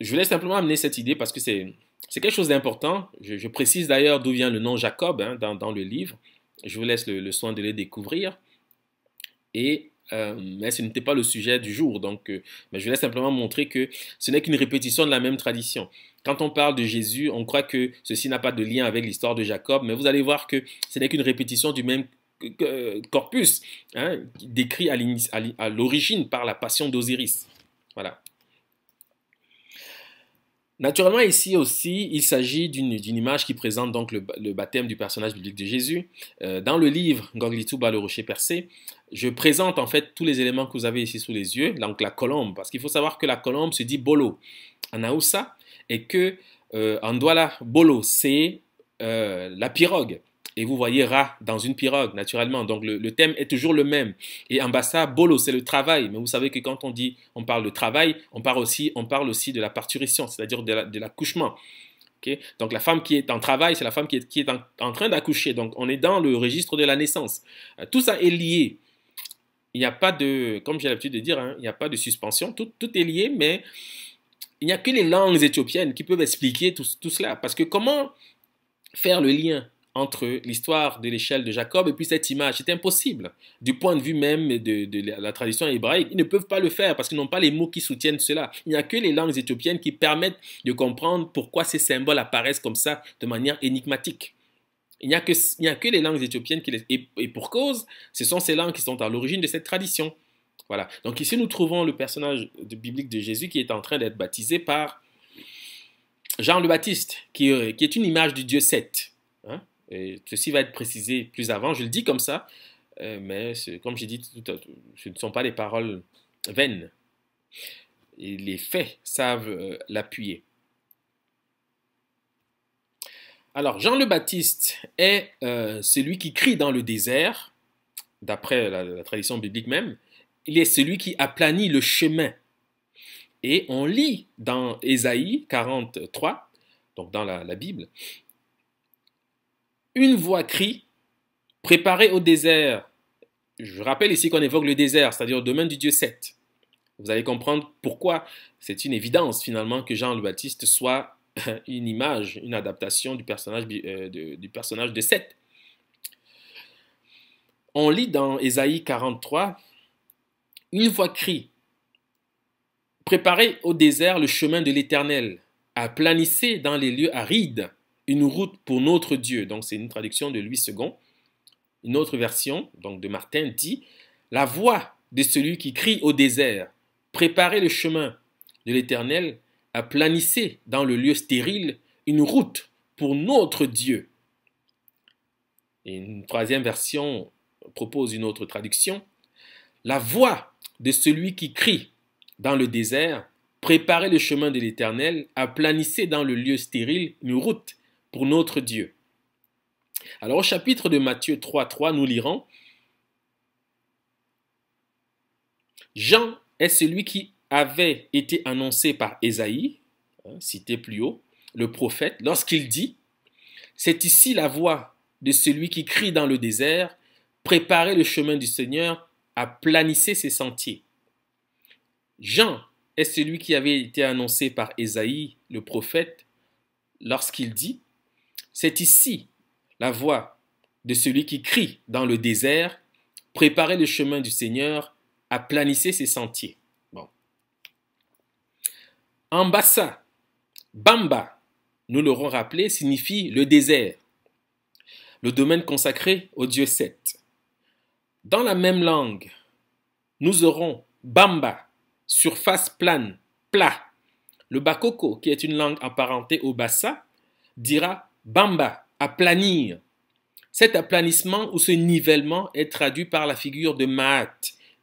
Je voulais simplement amener cette idée parce que c'est quelque chose d'important. Je précise d'ailleurs d'où vient le nom Jacob dans le livre. Je vous laisse le soin de le découvrir. Mais ce n'était pas le sujet du jour. Donc, mais je voulais simplement montrer que ce n'est qu'une répétition de la même tradition. Quand on parle de Jésus, on croit que ceci n'a pas de lien avec l'histoire de Jacob, mais vous allez voir que ce n'est qu'une répétition du même corpus, décrit à l'origine par la passion d'Osiris. Voilà. Naturellement, ici aussi, il s'agit d'une image qui présente donc le baptême du personnage biblique de Jésus. Dans le livre Ngoglituba, le rocher percé, je présente en fait tous les éléments que vous avez ici sous les yeux, donc la colombe, parce qu'il faut savoir que la colombe se dit bolo en Aoussa et que en Douala, bolo, c'est la pirogue. Et vous voyez Ra dans une pirogue, naturellement. Donc le thème est toujours le même. Et en bassa, bolo, c'est le travail. Mais vous savez que quand on parle de travail, on parle aussi de la parturition, c'est-à-dire de l'accouchement. Okay? Donc la femme qui est en travail, c'est la femme qui est en train d'accoucher. Donc on est dans le registre de la naissance. Tout ça est lié. Il n'y a pas de, comme j'ai l'habitude de dire, il n'y a pas de suspension. Tout est lié, mais il n'y a que les langues éthiopiennes qui peuvent expliquer tout cela. Parce que comment faire le lien entre l'histoire de l'échelle de Jacob et puis cette image? C'est impossible. Du point de vue même de la tradition hébraïque, ils ne peuvent pas le faire parce qu'ils n'ont pas les mots qui soutiennent cela. Il n'y a que les langues éthiopiennes qui permettent de comprendre pourquoi ces symboles apparaissent comme ça de manière énigmatique. Il n'y a que les langues éthiopiennes et pour cause, ce sont ces langues qui sont à l'origine de cette tradition. Voilà. Donc ici, nous trouvons le personnage biblique de Jésus qui est en train d'être baptisé par Jean le Baptiste, qui est une image du dieu Seth. Et ceci va être précisé plus avant, je le dis comme ça, mais comme j'ai dit, ce ne sont pas des paroles vaines. Et les faits savent l'appuyer. Alors, Jean le Baptiste est celui qui crie dans le désert, d'après la tradition biblique même. Il est celui qui aplanit le chemin. Et on lit dans Ésaïe 43, donc dans la Bible, une voix crie, préparez au désert. Je rappelle ici qu'on évoque le désert, c'est-à-dire le domaine du dieu Seth. Vous allez comprendre pourquoi c'est une évidence finalement que Jean le Baptiste soit une image, une adaptation du personnage de Seth. On lit dans Ésaïe 43, une voix crie, préparez au désert le chemin de l'Éternel, aplanissez dans les lieux arides une route pour notre Dieu. Donc c'est une traduction de Louis II. Une autre version, donc de Martin, dit la voix de celui qui crie au désert, préparez le chemin de l'Éternel, aplanissez dans le lieu stérile une route pour notre Dieu. Et une troisième version propose une autre traduction. La voix de celui qui crie dans le désert, préparez le chemin de l'Éternel, aplanissez dans le lieu stérile une route pour notre Dieu. Alors au chapitre de Matthieu 3.3, nous lirons Jean est celui qui avait été annoncé par Ésaïe, cité plus haut, le prophète, lorsqu'il dit c'est ici la voix de celui qui crie dans le désert, préparez le chemin du Seigneur, aplanissez ses sentiers. Jean est celui qui avait été annoncé par Ésaïe, le prophète, lorsqu'il dit c'est ici la voix de celui qui crie dans le désert, préparez le chemin du Seigneur, aplanissez ses sentiers. Bon. Ambassa, Bamba, nous l'aurons rappelé, signifie le désert, le domaine consacré au dieu Seth. Dans la même langue, nous aurons bamba, surface plane, plat. Le bakoko, qui est une langue apparentée au bassa, dira bamba, aplanir. Cet aplanissement ou ce nivellement est traduit par la figure de Maat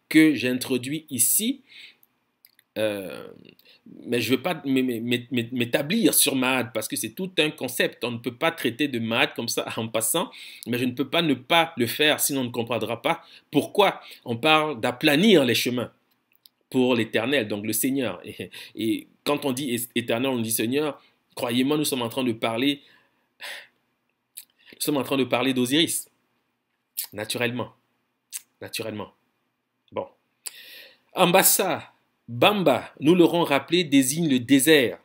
que j'introduis ici. Mais je ne veux pas m'établir sur Maat parce que c'est tout un concept. On ne peut pas traiter de Maat comme ça en passant, mais je ne peux pas ne pas le faire sinon on ne comprendra pas pourquoi on parle d'aplanir les chemins pour l'Éternel, donc le Seigneur. Et quand on dit Éternel, on dit Seigneur, croyez-moi, nous sommes en train de parler d'Osiris, naturellement. Bon. Ambassa, Bamba, nous l'aurons rappelé, désigne le désert,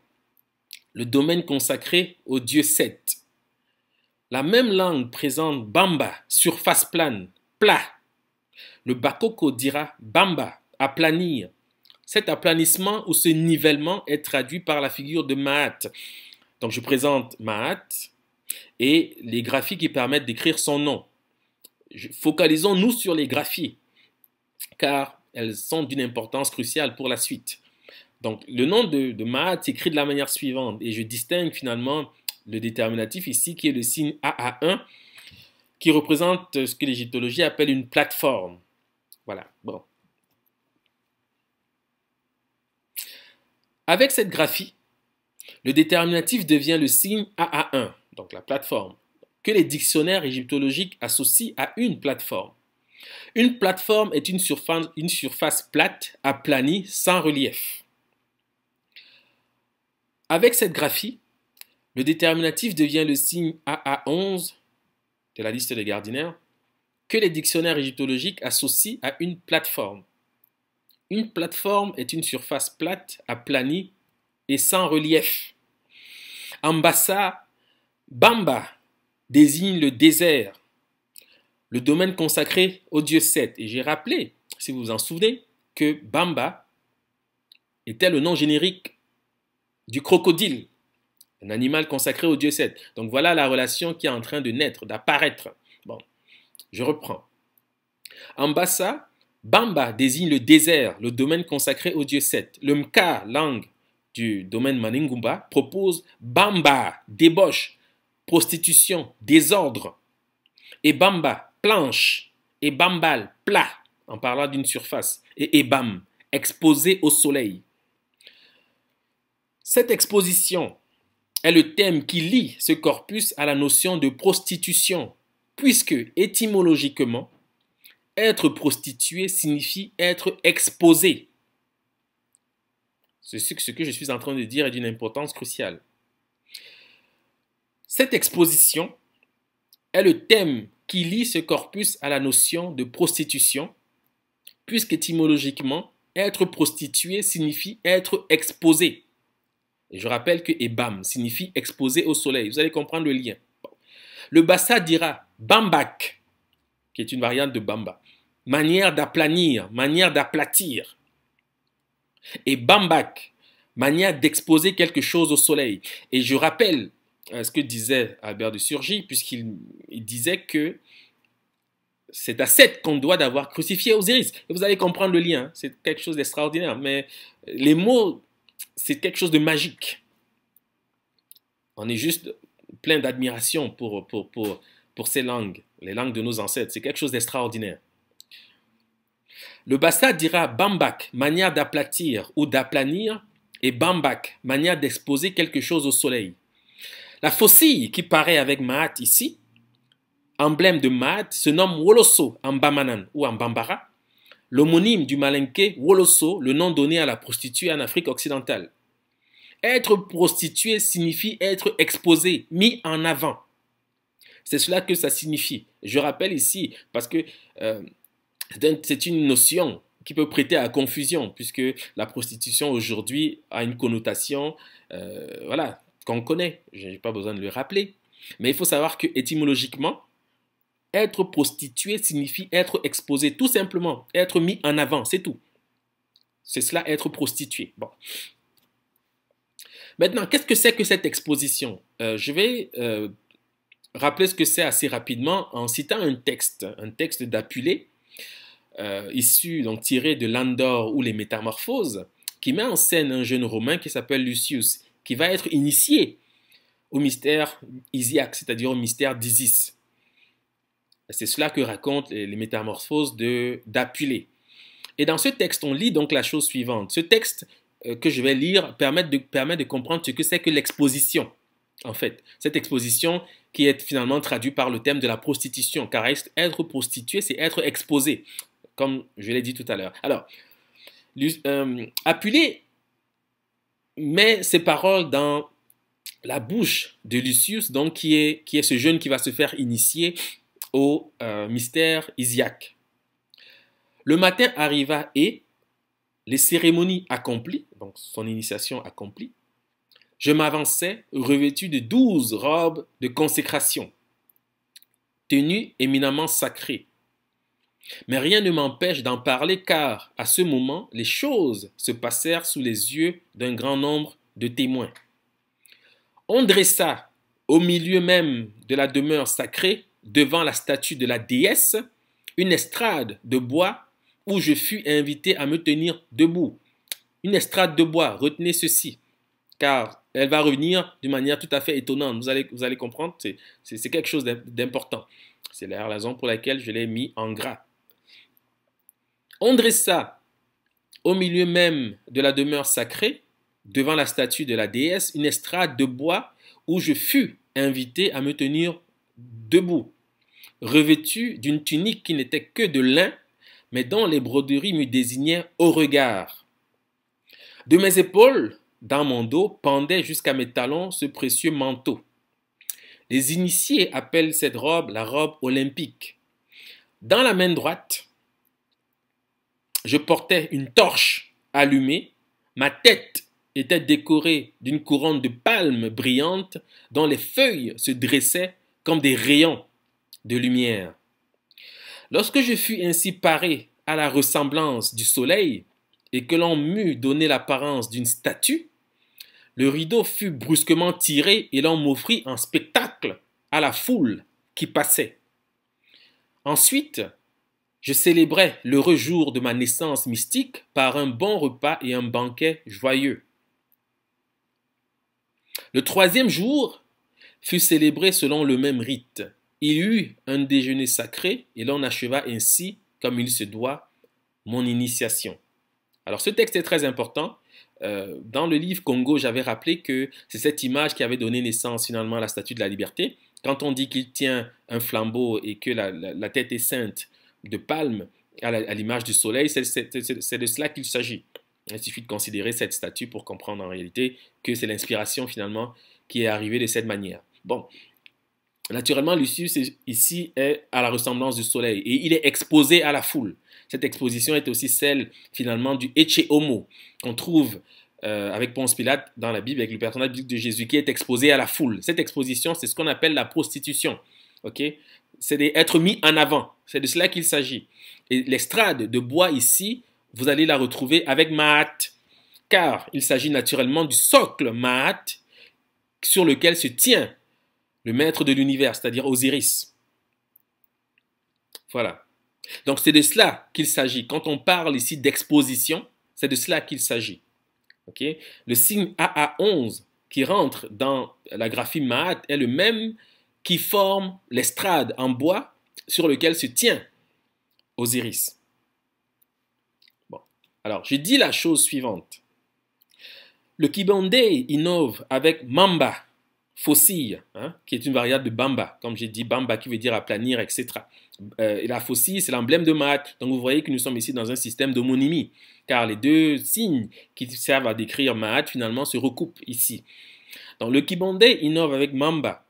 le domaine consacré au dieu Seth. La même langue présente Bamba, surface plane, plat. Le Bakoko dira Bamba, aplanir. Cet aplanissement ou ce nivellement est traduit par la figure de Maat. Donc je présente Maat et les graphies qui permettent d'écrire son nom. Focalisons-nous sur les graphies, car elles sont d'une importance cruciale pour la suite. Donc le nom de Maat s'écrit de la manière suivante, et je distingue finalement le déterminatif ici, qui est le signe AA1, qui représente ce que l'égyptologie appelle une plateforme. Voilà, bon. Avec cette graphie, le déterminatif devient le signe AA1, donc la plateforme, que les dictionnaires égyptologiques associent à une plateforme. Une plateforme est une surface plate, aplanie, sans relief. Avec cette graphie, le déterminatif devient le signe AA11 de la liste des Gardiner, que les dictionnaires égyptologiques associent à une plateforme. Une plateforme est une surface plate, aplanie et sans relief. Ambassa, Bamba désigne le désert, le domaine consacré au dieu Seth. Et j'ai rappelé, si vous vous en souvenez, que Bamba était le nom générique du crocodile, un animal consacré au dieu Seth. Donc voilà la relation qui est en train de naître, d'apparaître. Bon, je reprends. Ambassa, Bamba désigne le désert, le domaine consacré au dieu Seth. Le Mka, langue du domaine Maningumba, propose Bamba, débauche, prostitution, désordre. Et Bamba, planche. Et Bambal, plat, en parlant d'une surface. Et Ebam, exposé au soleil. Cette exposition est le thème qui lie ce corpus à la notion de prostitution, puisque étymologiquement, être prostitué signifie être exposé. Ce que je suis en train de dire est d'une importance cruciale. Cette exposition est le thème qui lie ce corpus à la notion de prostitution, puisqu'étymologiquement, être prostitué signifie être exposé. Et je rappelle que Ebam signifie exposé au soleil. Vous allez comprendre le lien. Le Bassa dira Bambak, qui est une variante de Bamba. Manière d'aplanir, manière d'aplatir. Et Bambak, manière d'exposer quelque chose au soleil. Et je rappelle ce que disait Albert de Surgy, puisqu'il disait que c'est à Seth qu'on doit d'avoir crucifié Osiris. Et vous allez comprendre le lien, c'est quelque chose d'extraordinaire. Mais les mots, c'est quelque chose de magique. On est juste plein d'admiration pour ces langues, les langues de nos ancêtres. C'est quelque chose d'extraordinaire. Le Bassa dira Bambak, manière d'aplatir ou d'aplanir, et Bambak, manière d'exposer quelque chose au soleil. La faucille qui paraît avec Maat ici, emblème de Maat, se nomme Woloso en Bamanan ou en Bambara, l'homonyme du Malinké Woloso, le nom donné à la prostituée en Afrique occidentale. Être prostituée signifie être exposé, mis en avant. C'est cela que ça signifie. Je rappelle ici, parce que c'est une notion qui peut prêter à confusion, puisque la prostitution aujourd'hui a une connotation voilà, qu'on connaît. Je n'ai pas besoin de le rappeler. Mais il faut savoir que étymologiquement, être prostitué signifie être exposé, tout simplement, être mis en avant, c'est tout. C'est cela, être prostitué. Bon. Maintenant, qu'est-ce que c'est que cette exposition? Je vais rappeler ce que c'est assez rapidement en citant un texte d'Apulée, issu, donc tiré de l'Andor ou les Métamorphoses, qui met en scène un jeune Romain qui s'appelle Lucius, qui va être initié au mystère Isiaque, c'est-à-dire au mystère d'Isis. C'est cela que racontent les Métamorphoses d'Apulée. Et dans ce texte, on lit donc la chose suivante. Ce texte que je vais lire permet de comprendre ce que c'est que l'exposition. En fait, cette exposition qui est finalement traduite par le thème de la prostitution, car être prostitué, c'est être exposé, comme je l'ai dit tout à l'heure. Alors, Apulée met ses paroles dans la bouche de Lucius, donc qui est ce jeune qui va se faire initier au mystère Isiaque. Le matin arriva et, les cérémonies accomplies, donc son initiation accomplie, je m'avançai revêtu de 12 robes de consécration, tenues éminemment sacrées. Mais rien ne m'empêche d'en parler car, à ce moment, les choses se passèrent sous les yeux d'un grand nombre de témoins. On dressa, au milieu même de la demeure sacrée, devant la statue de la déesse, une estrade de bois où je fus invité à me tenir debout. Une estrade de bois, retenez ceci, car elle va revenir d'une manière tout à fait étonnante. Vous allez comprendre, c'est quelque chose d'important. C'est la raison pour laquelle je l'ai mis en gras. On dressa au milieu même de la demeure sacrée, devant la statue de la déesse, une estrade de bois où je fus invité à me tenir debout, revêtu d'une tunique qui n'était que de lin, mais dont les broderies me désignaient au regard. De mes épaules, dans mon dos, pendait jusqu'à mes talons ce précieux manteau. Les initiés appellent cette robe la robe olympique. Dans la main droite, je portais une torche allumée, ma tête était décorée d'une couronne de palmes brillantes dont les feuilles se dressaient comme des rayons de lumière. Lorsque je fus ainsi paré à la ressemblance du soleil et que l'on m'eut donné l'apparence d'une statue, le rideau fut brusquement tiré et l'on m'offrit un spectacle à la foule qui passait. Ensuite, je célébrais l'heureux jour de ma naissance mystique par un bon repas et un banquet joyeux. Le troisième jour fut célébré selon le même rite. Il y eut un déjeuner sacré et l'on acheva ainsi, comme il se doit, mon initiation. Alors ce texte est très important. Dans le livre Congo, j'avais rappelé que c'est cette image qui avait donné naissance finalement à la statue de la liberté. Quand on dit qu'il tient un flambeau et que la tête est ceinte de palmes à l'image du soleil, c'est de cela qu'il s'agit. Il suffit de considérer cette statue pour comprendre en réalité que c'est l'inspiration finalement qui est arrivée de cette manière. Bon, naturellement, Lucius ici est à la ressemblance du soleil et il est exposé à la foule. Cette exposition est aussi celle finalement du Ecce Homo qu'on trouve avec Ponce Pilate dans la Bible, avec le personnage biblique de Jésus qui est exposé à la foule. Cette exposition, c'est ce qu'on appelle la prostitution. Okay? C'est d'être mis en avant. C'est de cela qu'il s'agit. Et l'estrade de bois ici, vous allez la retrouver avec Maat, car il s'agit naturellement du socle Maat sur lequel se tient le maître de l'univers, c'est-à-dire Osiris. Voilà. Donc c'est de cela qu'il s'agit. Quand on parle ici d'exposition, c'est de cela qu'il s'agit. Okay? Le signe AA11 qui rentre dans la graphie Maat est le même qui forme l'estrade en bois sur lequel se tient Osiris. Bon. Alors, je dis la chose suivante. Le Kibonde innove avec Mamba, faucille, qui est une variable de Bamba, comme j'ai dit, Bamba qui veut dire aplanir, etc. Et la faucille, c'est l'emblème de Maat. Donc vous voyez que nous sommes ici dans un système d'homonymie, car les deux signes qui servent à décrire Maat, finalement, se recoupent ici. Donc le Kibonde innove avec Mamba,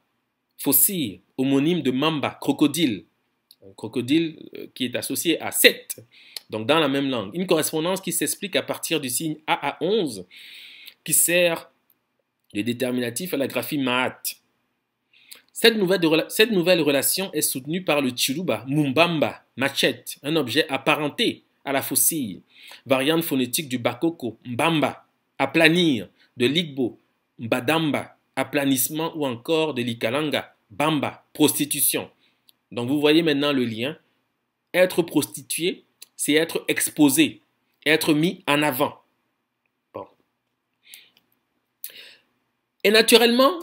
faucille, homonyme de Mamba, crocodile. Un crocodile qui est associé à Seth, donc dans la même langue. Une correspondance qui s'explique à partir du signe AA11, qui sert de déterminatif à la graphie Maat. Cette nouvelle relation est soutenue par le Chiluba, Mumbamba, machette, un objet apparenté à la faucille, variante phonétique du Bakoko, Mbamba, aplanir, de l'Igbo, Mbadamba, aplanissement ou encore de l'Ikalanga, Bamba, prostitution. Donc vous voyez maintenant le lien. Être prostitué c'est être exposé, être mis en avant. Bon. Et naturellement,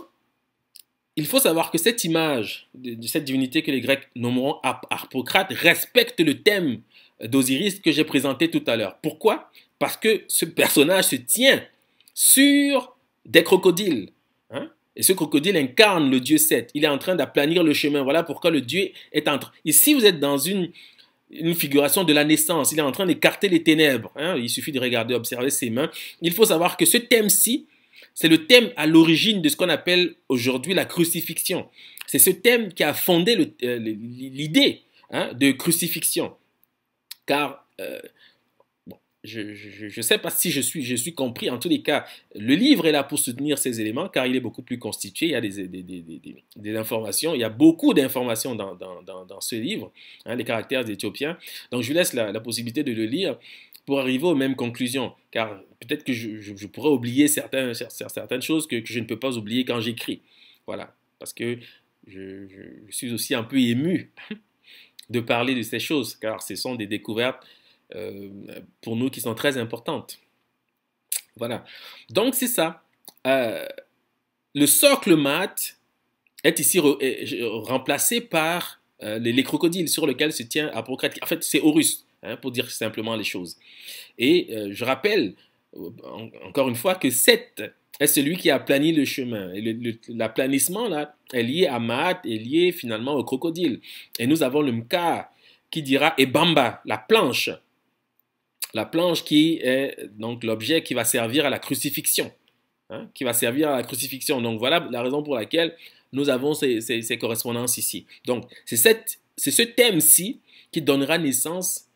il faut savoir que cette image de cette divinité que les Grecs nommeront Harpocrate respecte le thème d'Osiris que j'ai présenté tout à l'heure. Pourquoi? Parce que ce personnage se tient sur des crocodiles. Hein? Et ce crocodile incarne le dieu Seth. Il est en train d'aplanir le chemin. Voilà pourquoi le dieu est en train... Ici, vous êtes dans une figuration de la naissance. Il est en train d'écarter les ténèbres. Hein? Il suffit de regarder, observer ses mains. Il faut savoir que ce thème-ci, c'est le thème à l'origine de ce qu'on appelle aujourd'hui la crucifixion. C'est ce thème qui a fondé l'idée de crucifixion. Car, bon, je ne sais pas si je suis compris. En tous les cas, le livre est là pour soutenir ces éléments, car il est beaucoup plus constitué. Il y a des informations. Il y a beaucoup d'informations dans ce livre, hein, les caractères éthiopiens. Donc, je vous laisse la possibilité de le lire pour arriver aux mêmes conclusions. Car peut-être que je pourrais oublier certaines choses que je ne peux pas oublier quand j'écris. Voilà. Parce que je suis aussi un peu ému de parler de ces choses, car ce sont des découvertes pour nous qui sont très importantes. Voilà. Donc, c'est ça. Le socle mat est ici remplacé par les crocodiles sur lesquels se tient Harpocrate. En fait, c'est Horus, hein, pour dire simplement les choses. Et je rappelle, encore une fois, que Seth est celui qui a plani le chemin. Et l'aplanissement, là, est lié à Maat, est lié finalement au crocodile. Et nous avons le Mka qui dira Ebamba, la planche. La planche qui est donc l'objet qui va servir à la crucifixion. Hein, qui va servir à la crucifixion. Donc voilà la raison pour laquelle nous avons ces correspondances ici. Donc c'est ce thème-ci qui donnera naissance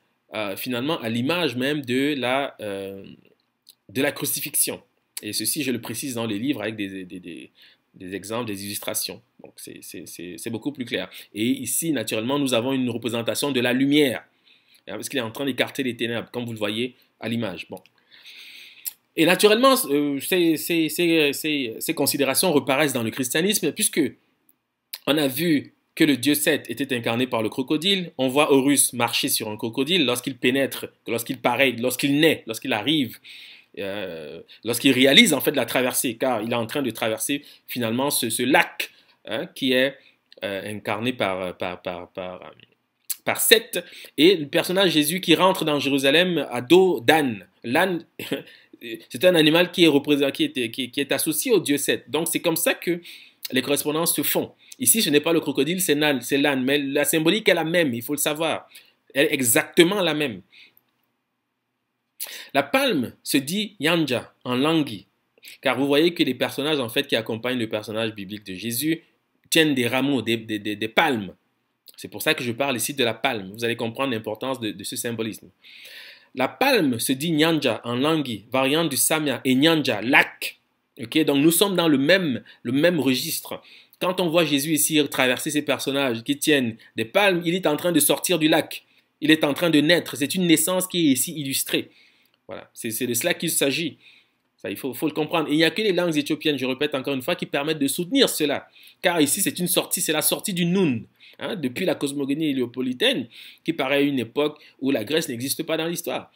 finalement à l'image même de la crucifixion. Et ceci, je le précise dans les livres avec des exemples, des illustrations. Donc, c'est beaucoup plus clair. Et ici, naturellement, nous avons une représentation de la lumière, hein, parce qu'il est en train d'écarter les ténèbres, comme vous le voyez à l'image. Bon. Et naturellement, ces considérations reparaissent dans le christianisme, puisque on a vu que le dieu Seth était incarné par le crocodile. On voit Horus marcher sur un crocodile lorsqu'il pénètre, lorsqu'il paraît, lorsqu'il naît, lorsqu'il arrive, lorsqu'il réalise en fait la traversée, car il est en train de traverser finalement ce lac, hein, qui est incarné par Seth, et le personnage Jésus qui rentre dans Jérusalem à dos d'âne. L'âne, c'est un animal qui est associé au dieu Seth. Donc c'est comme ça que les correspondances se font. Ici, ce n'est pas le crocodile, c'est l'âne, mais la symbolique est la même, il faut le savoir. Elle est exactement la même. La palme se dit Yanja en langui, car vous voyez que les personnages en fait qui accompagnent le personnage biblique de Jésus tiennent des rameaux, des palmes. C'est pour ça que je parle ici de la palme. Vous allez comprendre l'importance de ce symbolisme. La palme se dit Nyanja en langui, variante du Samya, et Nyanja, lac. Okay? Donc nous sommes dans le même registre. Quand on voit Jésus ici traverser ces personnages qui tiennent des palmes, il est en train de sortir du lac. Il est en train de naître. C'est une naissance qui est ici illustrée. Voilà, c'est de cela qu'il s'agit. Il faut le comprendre. Et il n'y a que les langues éthiopiennes, je répète encore une fois, qui permettent de soutenir cela. Car ici, c'est la sortie du Nun. Hein, depuis la cosmogonie héliopolitaine, qui paraît à une époque où la Grèce n'existe pas dans l'histoire.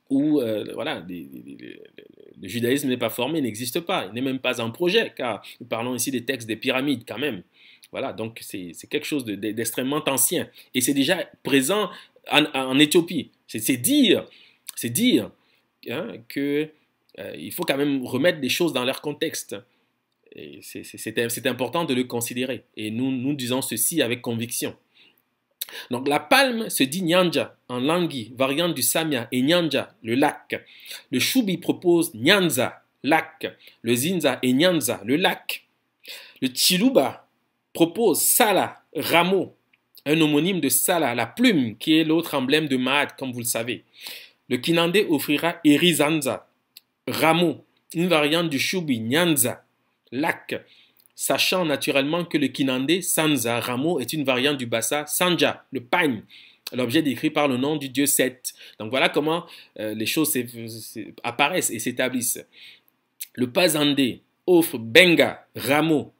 Où voilà, le judaïsme n'est pas formé, n'existe pas. Il n'est même pas un projet, car nous parlons ici des textes des pyramides quand même. Voilà, donc c'est quelque chose d'extrêmement ancien. Et c'est déjà présent en Éthiopie. C'est dire hein, que il faut quand même remettre des choses dans leur contexte. C'est important de le considérer. Et nous disons ceci avec conviction. Donc la palme se dit Nyanja en langui, variante du Samya, et Nyanja, le lac. Le Shubi propose Nyanza, lac. Le Zinza et Nyanza, le lac. Le Chiluba propose Sala, rameau, un homonyme de Sala, la plume, qui est l'autre emblème de Maat, comme vous le savez. Le Kinande offrira Erizanza, rameau, une variante du Shubi, Nyanza, lac, sachant naturellement que le Kinande, Sanza, rameau, est une variante du Bassa, Sanja, le pagne, l'objet décrit par le nom du dieu Seth. Donc voilà comment les choses apparaissent et s'établissent. Le Pazande offre Benga, rameau,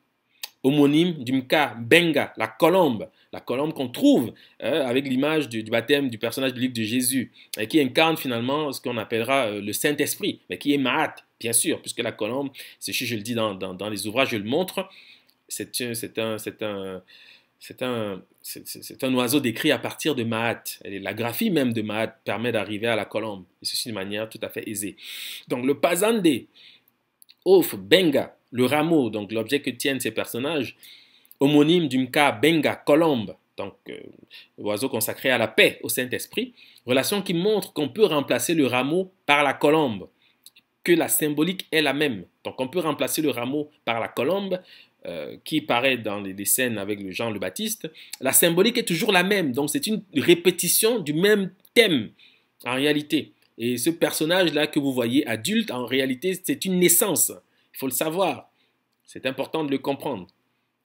homonyme du Mka Benga, la colombe qu'on trouve avec l'image du baptême du personnage biblique de Jésus, et qui incarne finalement ce qu'on appellera le Saint-Esprit, mais qui est Maat, bien sûr, puisque la colombe, si je le dis dans les ouvrages, je le montre, c'est un oiseau décrit à partir de Maat. La graphie même de Maat permet d'arriver à la colombe, et ceci de manière tout à fait aisée. Donc le Pazande, Ouf, Benga, le rameau, donc l'objet que tiennent ces personnages, homonyme du Mka Benga, colombe, donc l'oiseau consacré à la paix, au Saint-Esprit, relation qui montre qu'on peut remplacer le rameau par la colombe, que la symbolique est la même. Donc on peut remplacer le rameau par la colombe, qui paraît dans les scènes avec Jean le Baptiste. La symbolique est toujours la même, donc c'est une répétition du même thème, en réalité. Et ce personnage-là que vous voyez adulte, en réalité, c'est une naissance. Il faut le savoir. C'est important de le comprendre.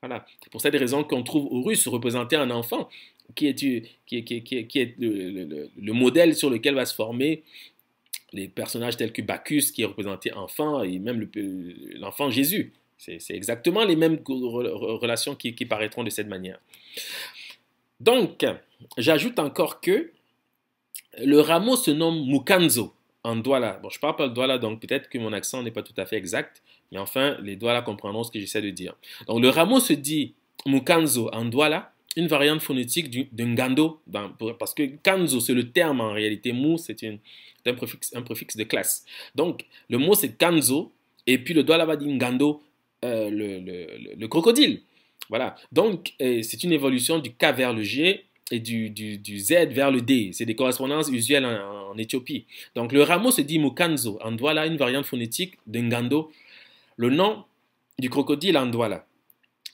Voilà. C'est pour cette raison qu'on trouve Horus représenter un enfant qui est le modèle sur lequel va se former les personnages tels que Bacchus qui est représenté enfant et même l'enfant Jésus. C'est exactement les mêmes relations qui paraîtront de cette manière. Donc, j'ajoute encore que le rameau se nomme Mukanzo en Douala. Bon, je parle pas le Douala, donc peut-être que mon accent n'est pas tout à fait exact, mais enfin, les Douala comprendront ce que j'essaie de dire. Donc, le rameau se dit Mukanzo en Douala, une variante phonétique d'un Ngando, parce que Kanzo, c'est le terme en réalité. Mu, c'est un préfixe de classe. Donc, le mot, c'est Kanzo, et puis le Douala va dire Ngando, le crocodile. Voilà. Donc, c'est une évolution du K vers le G et du Z vers le D. C'est des correspondances usuelles en Éthiopie. Donc, le rameau se dit Mukanzo en Douala, une variante phonétique de Ngando, le nom du crocodile en Douala.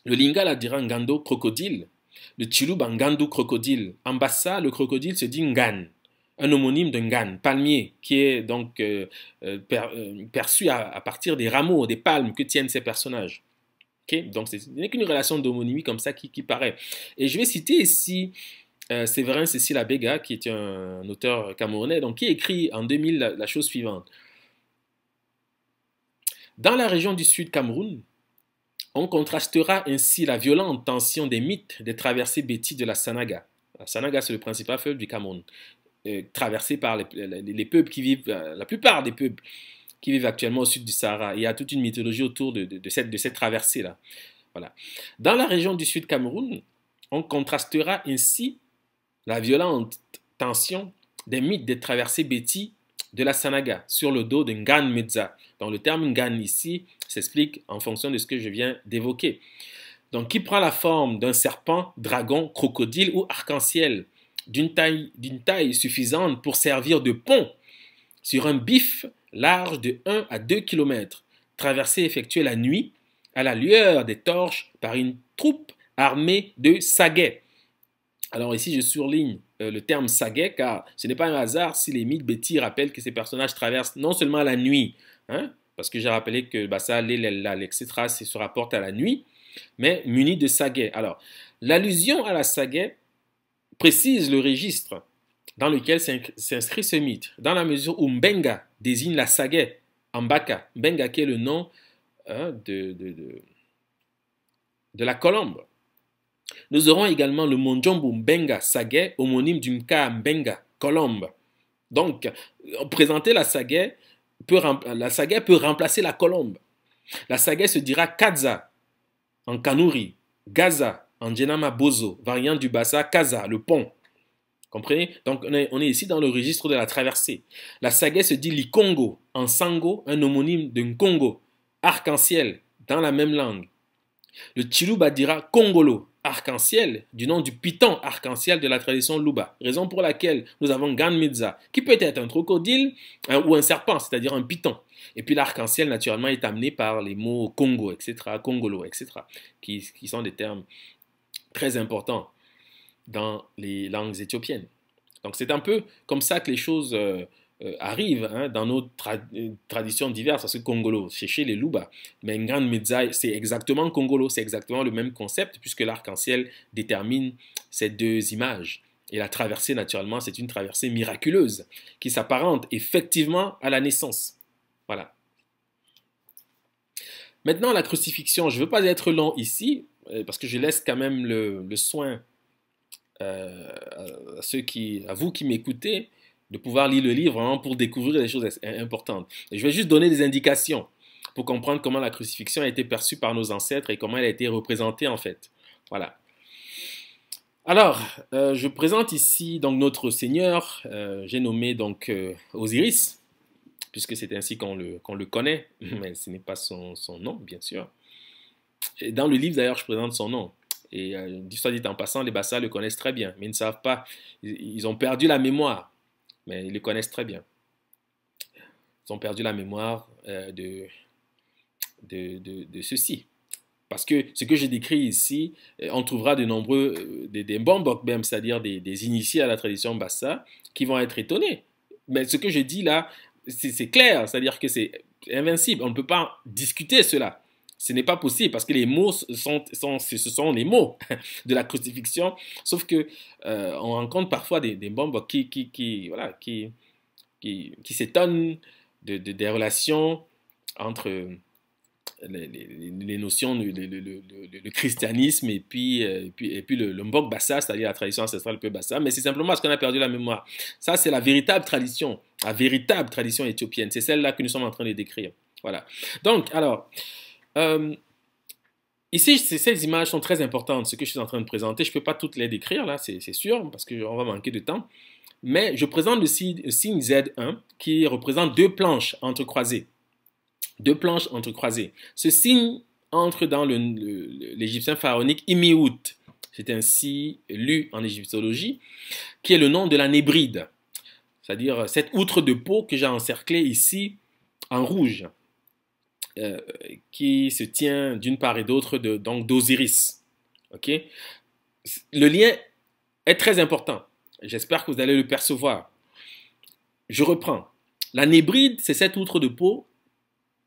Le Lingala dira Ngando, crocodile. Le Chiluba, Ngando, crocodile. En Bassa, le crocodile se dit Ngan, un homonyme de Ngan, palmier, qui est donc perçu à partir des rameaux, des palmes que tiennent ces personnages. Okay? Donc, ce n'est qu'une relation d'homonymie comme ça qui paraît. Et je vais citer ici Séverin Cécile Abega, qui est un auteur camerounais, donc, qui écrit en 2000 la chose suivante. Dans la région du Sud Cameroun, on contrastera ainsi la violente tension des mythes des traversées bêtises de la Sanaga. La Sanaga, c'est le principal fleuve du Cameroun, traversé par les peuples qui vivent, la plupart des peuples qui vivent actuellement au sud du Sahara. Il y a toute une mythologie autour de cette traversée-là. Voilà. Dans la région du Sud Cameroun, on contrastera ainsi la violente tension des mythes des traversées bêtises de la Sanaga sur le dos de Ngan Medza. Donc le terme Ngan ici s'explique en fonction de ce que je viens d'évoquer. Donc qui prend la forme d'un serpent, dragon, crocodile ou arc-en-ciel d'une taille suffisante pour servir de pont sur un bif large de 1 à 2 km, traversée effectuée la nuit à la lueur des torches par une troupe armée de saguets. Alors ici, je surligne le terme saguet car ce n'est pas un hasard si les mythes Betty rappellent que ces personnages traversent non seulement la nuit, parce que j'ai rappelé que Bassa, etc. se rapporte à la nuit, mais munis de saguets. Alors, l'allusion à la saguet précise le registre dans lequel s'inscrit ce mythe, dans la mesure où Mbenga désigne la saguet en Baka, Mbenga qui est le nom de la colombe. Nous aurons également le Monjombo Mbenga saguet, homonyme du Mka Mbenga, colombe. Donc, présenter la saguet peut remplacer la colombe. La saguet se dira Kaza en Kanuri, Gaza en Djenama Bozo, variant du Bassa Kaza, le pont. Comprenez? Donc, on est ici dans le registre de la traversée. La saguet se dit Likongo en Sango, un homonyme de Nkongo, arc-en-ciel, dans la même langue. Le Chiluba dira Kongolo, arc-en-ciel, du nom du python arc-en-ciel de la tradition Luba. Raison pour laquelle nous avons Ganmidza, qui peut être un crocodile ou un serpent, c'est-à-dire un python. Et puis l'arc-en-ciel, naturellement, est amené par les mots Congo, etc., Congolo, etc., qui sont des termes très importants dans les langues éthiopiennes. Donc c'est un peu comme ça que les choses arrivent dans nos traditions diverses, parce que Congolo, c'est chez les Luba, mais Ngan Medza, c'est exactement Congolo, c'est exactement le même concept, puisque l'arc-en-ciel détermine ces deux images. Et la traversée, naturellement, c'est une traversée miraculeuse, qui s'apparente effectivement à la naissance. Voilà. Maintenant, la crucifixion, je ne veux pas être long ici, parce que je laisse quand même le soin à vous qui m'écoutez, de pouvoir lire le livre vraiment pour découvrir des choses importantes. Et je vais juste donner des indications pour comprendre comment la crucifixion a été perçue par nos ancêtres et comment elle a été représentée en fait. Voilà. Alors, je présente ici donc notre Seigneur. J'ai nommé donc Osiris, puisque c'est ainsi qu'on le connaît, mais ce n'est pas son nom, bien sûr. Et dans le livre d'ailleurs, je présente son nom. Et soit dit en passant, les Bassa le connaissent très bien, mais ils ne savent pas. Ils ont perdu la mémoire, mais ils le connaissent très bien. Ils ont perdu la mémoire de ceci. Parce que ce que j'ai décrit ici, on trouvera de nombreux, des Mbambok même, c'est-à-dire des initiés à la tradition Bassa, qui vont être étonnés. Mais ce que je dis là, c'est clair, c'est-à-dire que c'est invincible. On ne peut pas discuter cela. Ce n'est pas possible parce que les mots ce sont les mots de la crucifixion. Sauf que on rencontre parfois des Mbambok qui s'étonnent des relations entre les notions le christianisme et puis le Mbok Bassa, c'est-à-dire la tradition ancestrale peu Bassa, mais c'est simplement parce qu'on a perdu la mémoire. Ça, c'est la véritable tradition éthiopienne. C'est celle-là que nous sommes en train de décrire. Voilà. Donc, alors, ici, ces images sont très importantes. Ce que je suis en train de présenter, je ne peux pas toutes les décrire, là, c'est sûr, parce qu'on va manquer de temps. Mais je présente le signe Z1 qui représente deux planches entrecroisées. Deux planches entrecroisées. Ce signe entre dans l'égyptien pharaonique Imiout. C'est ainsi lu en égyptologie, qui est le nom de la nébride. C'est-à-dire cette outre de peau que j'ai encerclée ici en rouge, qui se tient d'une part et d'autre d'Osiris. Okay? Le lien est très important. J'espère que vous allez le percevoir. Je reprends. La nébride, c'est cette outre de peau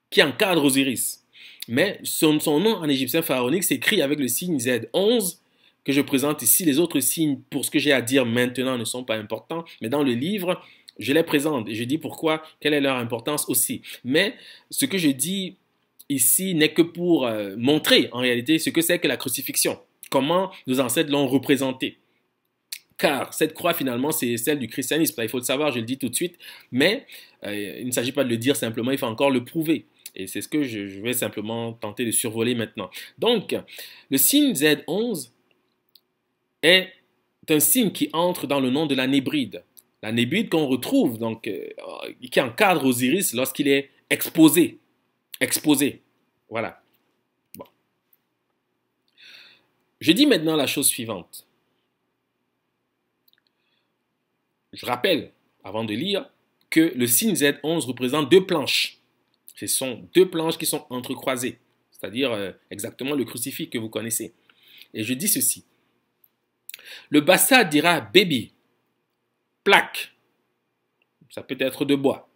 qui encadre Osiris. Mais son nom en égyptien pharaonique s'écrit avec le signe Z11 que je présente ici. Les autres signes, pour ce que j'ai à dire maintenant, ne sont pas importants. Mais dans le livre, je les présente et je dis pourquoi, quelle est leur importance aussi. Mais ce que je dis ici n'est que pour montrer en réalité ce que c'est que la crucifixion. Comment nos ancêtres l'ont représentée. Car cette croix, finalement, c'est celle du christianisme. Il faut le savoir, je le dis tout de suite. Mais il ne s'agit pas de le dire simplement, il faut encore le prouver. Et c'est ce que je vais simplement tenter de survoler maintenant. Donc, le signe Z11 est un signe qui entre dans le nom de la nébride. La nébride qu'on retrouve, donc, qui encadre Osiris lorsqu'il est exposé. Exposé. Voilà. Bon. Je dis maintenant la chose suivante. Je rappelle, avant de lire, que le signe Z11 représente deux planches. Ce sont deux planches qui sont entrecroisées, c'est-à-dire exactement le crucifix que vous connaissez. Et je dis ceci. Le Bassa dira baby, plaque, ça peut être de bois.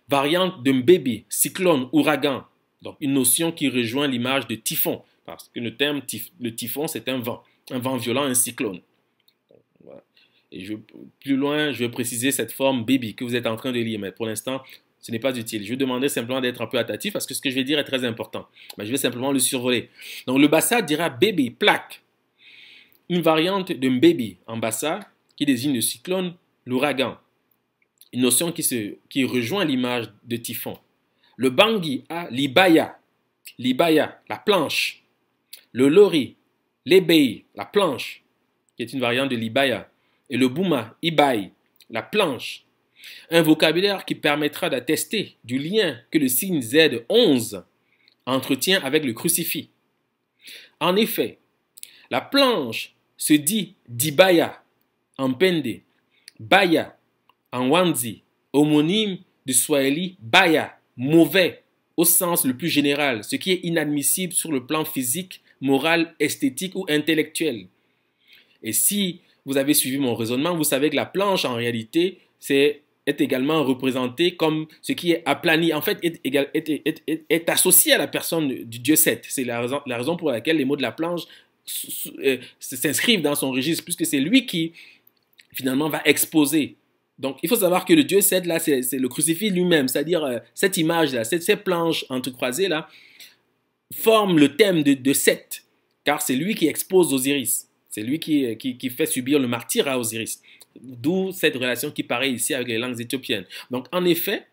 Variante de baby, cyclone, ouragan, donc une notion qui rejoint l'image de typhon, parce que le typhon c'est un vent violent, un cyclone. Voilà. Et plus loin, je vais préciser cette forme baby que vous êtes en train de lire, mais pour l'instant, ce n'est pas utile. Je vais demander simplement d'être un peu attentif parce que ce que je vais dire est très important. Mais je vais simplement le survoler. Donc le Bassa dira baby, plaque. Une variante de baby en Bassa qui désigne le cyclone, l'ouragan. Une notion qui rejoint l'image de typhon. Le Bangui a l'Ibaya, la planche. Le Lori, l'Ebei, la planche, qui est une variante de l'Ibaya. Et le Bouma, Ibai, la planche. Un vocabulaire qui permettra d'attester du lien que le signe Z11 entretient avec le crucifix. En effet, la planche se dit Dibaya en Pende, Baya en Wanzi, homonyme du Swahili Baya, mauvais au sens le plus général, ce qui est inadmissible sur le plan physique, moral, esthétique ou intellectuel. Et si vous avez suivi mon raisonnement, vous savez que la planche en réalité est également représentée comme ce qui est aplani, en fait est associé à la personne du dieu Seth. C'est la raison pour laquelle les mots de la planche s'inscrivent dans son registre, puisque c'est lui qui finalement va exposer. Donc il faut savoir que le dieu Seth là, c'est le crucifix lui-même, c'est-à-dire cette image là, ces planches entrecroisées là, forment le thème de Seth, car c'est lui qui expose Osiris. C'est lui qui fait subir le martyre à Osiris. D'où cette relation qui paraît ici avec les langues éthiopiennes. Donc, en effet,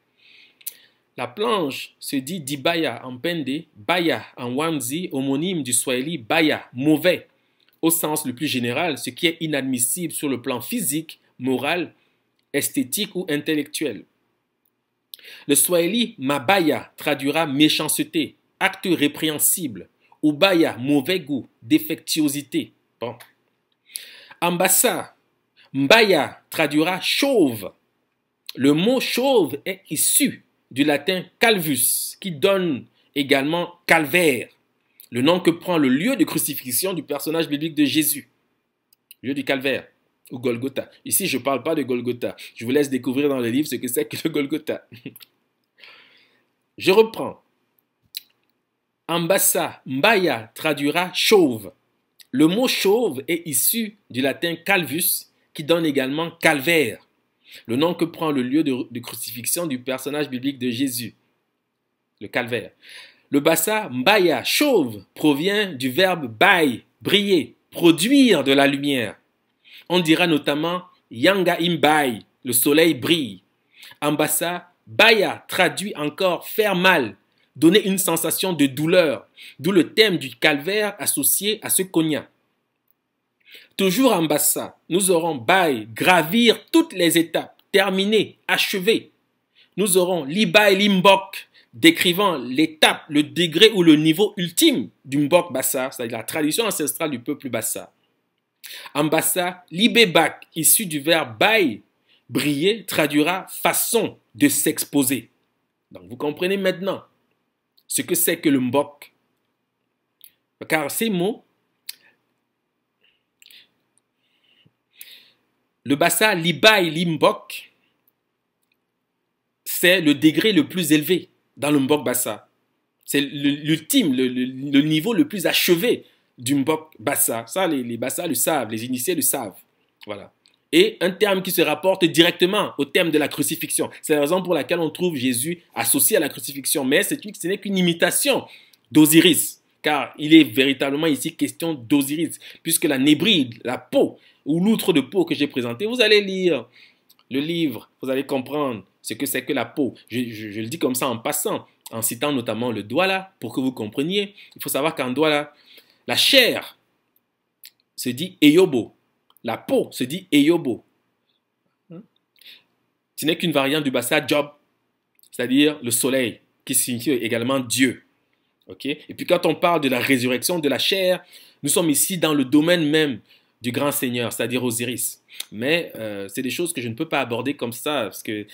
la planche se dit Dibaya en Pende, Baya en Wanzi, homonyme du Swahili Baya, mauvais, au sens le plus général, ce qui est inadmissible sur le plan physique, moral, esthétique ou intellectuel. Le Swahili Mabaya traduira méchanceté, acte répréhensible, ou Baya, mauvais goût, défectuosité. Bon. Ambassa, Mbaya traduira chauve. Le mot chauve est issu du latin calvus, qui donne également calvaire, le nom que prend le lieu de crucifixion du personnage biblique de Jésus, le lieu du calvaire, ou Golgotha. Ici, je ne parle pas de Golgotha. Je vous laisse découvrir dans le livre ce que c'est que le Golgotha. Je reprends. Ambassa, Mbaya traduira chauve. Le mot chauve est issu du latin calvus, qui donne également calvaire, le nom que prend le lieu de crucifixion du personnage biblique de Jésus, le calvaire. Le bassa, mbaya, chauve, provient du verbe bay, briller, produire de la lumière. On dira notamment yanga imbay, le soleil brille. En bassa, baya traduit encore faire mal, donner une sensation de douleur, d'où le thème du calvaire associé à ce konya. Toujours en bassa, nous aurons bay, gravir toutes les étapes, terminer, achever. Nous aurons libay limbok, décrivant l'étape, le degré ou le niveau ultime du mbok bassa, c'est-à-dire la tradition ancestrale du peuple bassa. En bassa, libébak, issu du verbe bay, briller, traduira façon de s'exposer. Donc vous comprenez maintenant ce que c'est que le mbok. Car ces mots, le bassa libay limbok, c'est le degré le plus élevé dans le mbok bassa. C'est l'ultime, le niveau le plus achevé du mbok bassa. Ça, les bassa le savent, les initiés le savent. Voilà. Et un terme qui se rapporte directement au thème de la crucifixion. C'est la raison pour laquelle on trouve Jésus associé à la crucifixion. Mais ce n'est qu'une imitation d'Osiris. Car il est véritablement ici question d'Osiris. Puisque la nébride, la peau, ou l'outre de peau que j'ai présenté, vous allez lire le livre, vous allez comprendre ce que c'est que la peau. Je le dis comme ça en passant, en citant notamment le Douala, pour que vous compreniez. Il faut savoir qu'en Douala, la chair se dit Eyobo. La peau se dit Eyobo. Ce n'est qu'une variante du bassa Job, c'est-à-dire le soleil, qui signifie également Dieu. Okay? Et puis quand on parle de la résurrection de la chair, nous sommes ici dans le domaine même du grand Seigneur, c'est-à-dire Osiris. Mais c'est des choses que je ne peux pas aborder comme ça, parce que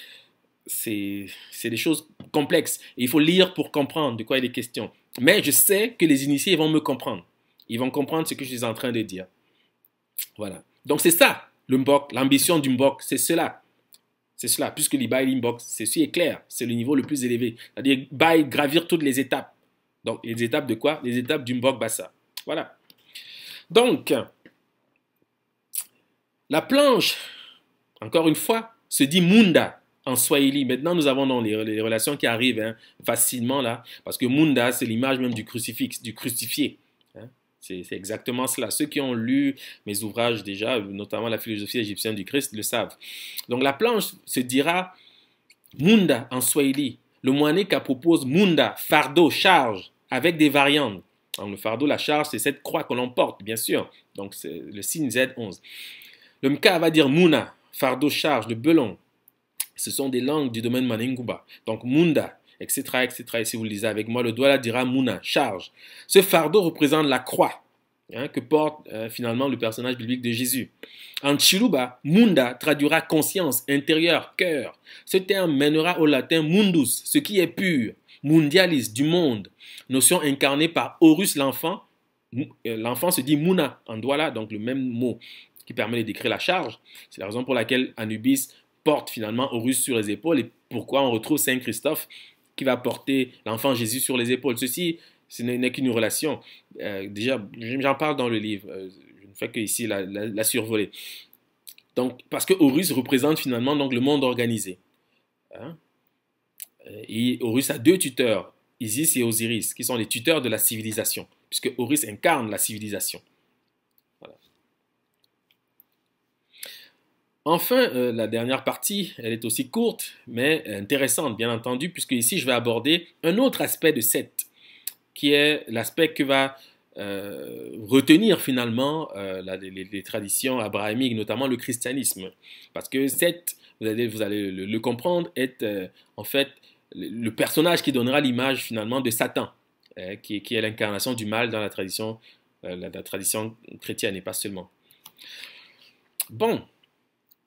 c'est des choses complexes. Et il faut lire pour comprendre de quoi il est question. Mais je sais que les initiés vont me comprendre. Ils vont comprendre ce que je suis en train de dire. Voilà. Donc c'est ça, le mbok, l'ambition du mbok, c'est cela. C'est cela, puisque l'Ibaï Limbok, ceci est clair, c'est le niveau le plus élevé. C'est-à-dire gravir toutes les étapes. Donc les étapes de quoi? Les étapes du mbok bassa. Voilà. Donc, la planche, encore une fois, se dit Munda en Swahili. Maintenant, nous avons dans les relations qui arrivent facilement là, parce que Munda, c'est l'image même du crucifix, du crucifié. C'est exactement cela. Ceux qui ont lu mes ouvrages déjà, notamment la philosophie égyptienne du Christ, le savent. Donc la planche se dira Munda en Swahili. Le Moanéka propose Munda, fardeau, charge, avec des variantes. Donc, le fardeau, la charge, c'est cette croix que l'on porte, bien sûr. Donc c'est le signe Z11. Le Mka va dire Muna, fardeau, charge, le belon. Ce sont des langues du domaine Manenguba. Donc Munda, etc., etc. Et si vous le lisez avec moi, le Douala dira Muna, charge. Ce fardeau représente la croix que porte finalement le personnage biblique de Jésus. En Chiluba, Munda traduira conscience, intérieur, cœur. Ce terme mènera au latin mundus, ce qui est pur, mundialis, du monde. Notion incarnée par Horus l'enfant. L'enfant se dit Muna en Douala, donc le même mot qui permet de décrire la charge. C'est la raison pour laquelle Anubis porte finalement Horus sur les épaules et pourquoi on retrouve Saint Christophe qui va porter l'enfant Jésus sur les épaules. Ceci, ce n'est qu'une relation. Déjà, j'en parle dans le livre. Je ne fais que ici la survoler. Donc, parce que Horus représente finalement donc, le monde organisé. Et Horus a deux tuteurs, Isis et Osiris, qui sont les tuteurs de la civilisation. puisque Horus incarne la civilisation. Voilà. Enfin, la dernière partie, elle est aussi courte, mais intéressante, bien entendu, puisque ici, je vais aborder un autre aspect de Seth, qui est l'aspect que va retenir finalement les traditions abrahamiques, notamment le christianisme. Parce que Seth, vous allez le comprendre, est en fait le personnage qui donnera l'image finalement de Satan, qui est l'incarnation du mal dans la tradition chrétienne et pas seulement. Bon,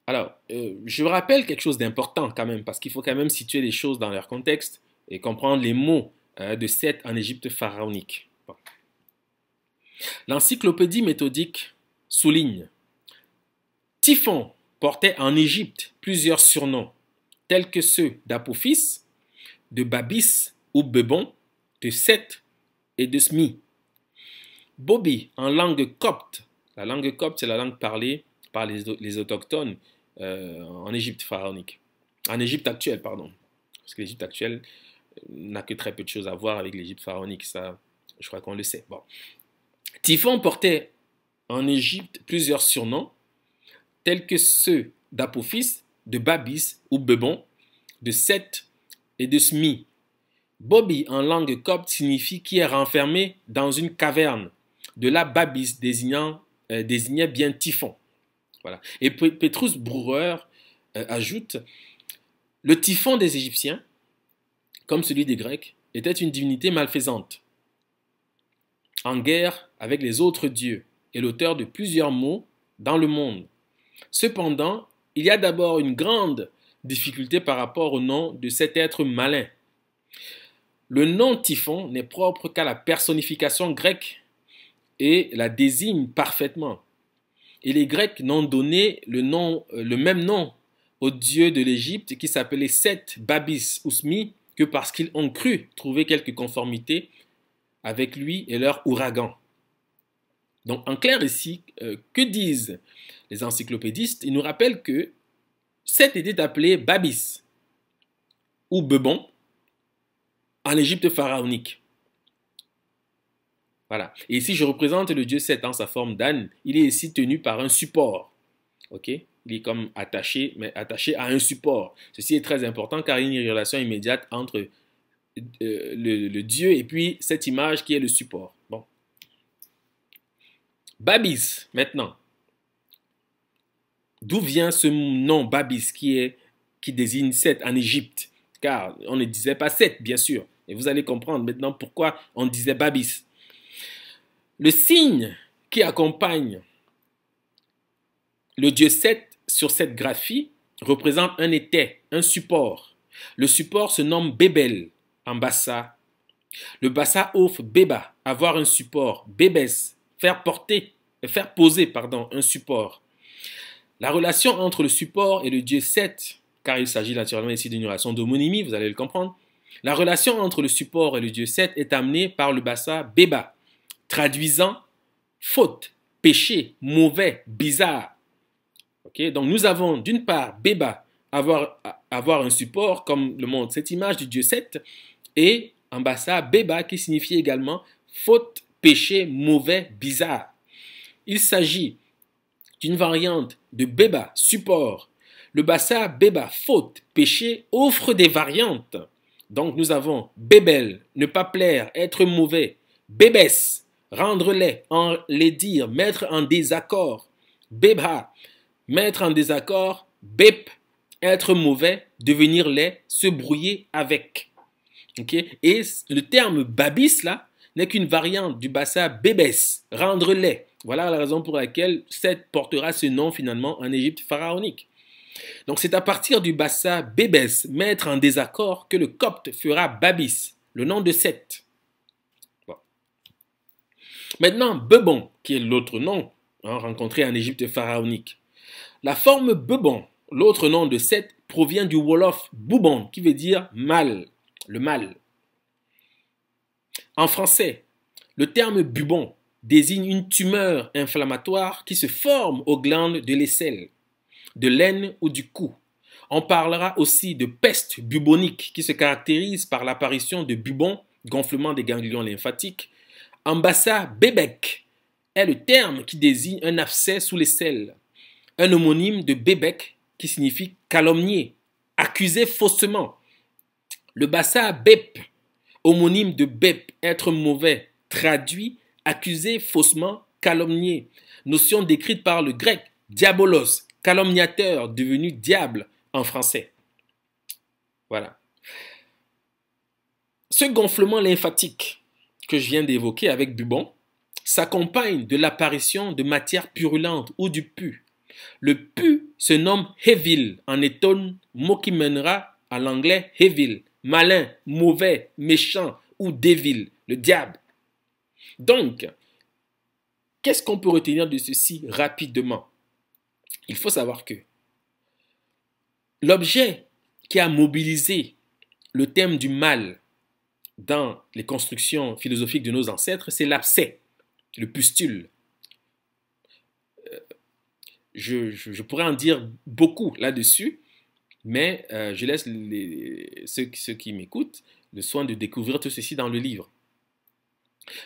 alors, je rappelle quelque chose d'important quand même, parce qu'il faut quand même situer les choses dans leur contexte et comprendre les mots de Seth en Égypte pharaonique. Bon. L'encyclopédie méthodique souligne: Typhon portait en Égypte plusieurs surnoms, tels que ceux d'Apophis, de Babis ou Bebon, de Seth et de Smi. Bobi, en langue copte, la langue copte, c'est la langue parlée par les autochtones en Égypte pharaonique, en Égypte actuelle, pardon, parce que l'Égypte actuelle n'a que très peu de choses à voir avec l'Égypte pharaonique, ça, je crois qu'on le sait. Bon. Typhon portait en Égypte plusieurs surnoms, tels que ceux d'Apophis, de Babis ou Bebon, de Seth et de Smi. Bobi en langue copte signifie qui est renfermé dans une caverne. De là, Babis désignait bien Typhon. Voilà. Et Petrus Breuer ajoute: le Typhon des Égyptiens, comme celui des Grecs, était une divinité malfaisante, en guerre avec les autres dieux et l'auteur de plusieurs maux dans le monde. Cependant, il y a d'abord une grande difficulté par rapport au nom de cet être malin. Le nom Typhon n'est propre qu'à la personnification grecque et la désigne parfaitement. Et les Grecs n'ont donné le même nom au dieu de l'Égypte qui s'appelait Seth, Babis ou Smi que parce qu'ils ont cru trouver quelque conformité avec lui et leur ouragan. Donc en clair ici, que disent les encyclopédistes? Ils nous rappellent que Seth était appelé Babis ou Bebon en Égypte pharaonique. Voilà. Et ici, je représente le dieu Seth en sa forme d'âne. Il est ici tenu par un support. Ok? Il est comme attaché, mais attaché à un support. Ceci est très important car il y a une relation immédiate entre le dieu et puis cette image qui est le support. Bon. Babis, maintenant. D'où vient ce nom Babis qui désigne Seth en Égypte? Car on ne disait pas Seth, bien sûr. Et vous allez comprendre maintenant pourquoi on disait Babis. Le signe qui accompagne le dieu Seth sur cette graphie représente un étai, un support. Le support se nomme Bébel en bassa. Le bassa offre Béba, avoir un support. Bébès, faire poser un support. La relation entre le support et le dieu Seth, car il s'agit naturellement ici d'une relation d'homonymie, vous allez le comprendre. La relation entre le support et le dieu Seth est amenée par le bassa Béba, traduisant faute, péché, mauvais, bizarre. Okay? Donc nous avons d'une part Béba, avoir un support, comme le montre cette image du dieu Seth, et en bassa Béba qui signifie également faute, péché, mauvais, bizarre. Il s'agit d'une variante de Béba, support. Le bassa Béba, faute, péché, offre des variantes. Donc nous avons Bébel, ne pas plaire, être mauvais. Bébès, rendre laid, enlaidir, mettre en désaccord. Bébha, mettre en désaccord. Bép, être mauvais, devenir laid, se brouiller avec. Okay? Et le terme babis là n'est qu'une variante du bassa bébès, rendre laid. Voilà la raison pour laquelle Seth portera ce nom finalement en Égypte pharaonique. Donc c'est à partir du bassa bébès, mettre en désaccord, que le copte fera babis, le nom de Seth. Bon. Maintenant, Bebon, qui est l'autre nom rencontré en Égypte pharaonique. La forme Bebon, l'autre nom de Seth, provient du Wolof Boubon, qui veut dire mal, le mal. En français, le terme bubon désigne une tumeur inflammatoire qui se forme aux glandes de l'aisselle, de l'aine ou du cou. On parlera aussi de peste bubonique qui se caractérise par l'apparition de bubons, gonflement des ganglions lymphatiques, Ambassa Bébek est le terme qui désigne un abcès sous l'aisselle. Un homonyme de Bébek qui signifie calomnier, accusé faussement. Le bassa Bep, homonyme de Bep, être mauvais, traduit, accusé faussement, calomnier. Notion décrite par le grec diabolos, calomniateur, devenu diable en français. Voilà. Ce gonflement lymphatique que je viens d'évoquer avec Bubon s'accompagne de l'apparition de matière purulente ou du pu. Le pu se nomme Hevil en étonne, mot qui mènera à l'anglais Hevil, malin, mauvais, méchant ou devil, le diable. Donc, qu'est-ce qu'on peut retenir de ceci rapidement? Il faut savoir que l'objet qui a mobilisé le thème du mal dans les constructions philosophiques de nos ancêtres, c'est l'abcès, le pustule. Je pourrais en dire beaucoup là-dessus, mais je laisse ceux qui m'écoutent le soin de découvrir tout ceci dans le livre.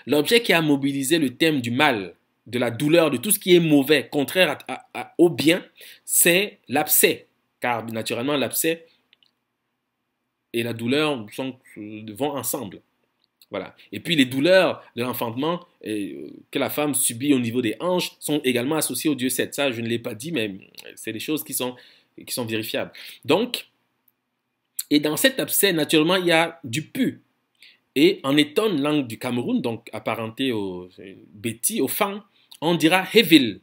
L'objet qui a mobilisé le thème du mal, de la douleur, de tout ce qui est mauvais, contraire au bien, c'est l'abcès. Car naturellement, l'abcès et la douleur vont ensemble. Voilà. Et puis les douleurs de l'enfantement que la femme subit au niveau des hanches sont également associées au dieu Seth. Ça, je ne l'ai pas dit, mais c'est des choses qui sont vérifiables. Donc, et dans cet abcès, naturellement, il y a du pu. Et en étonne, langue du Cameroun, donc apparentée au Béti, au Fang, on dira Hevil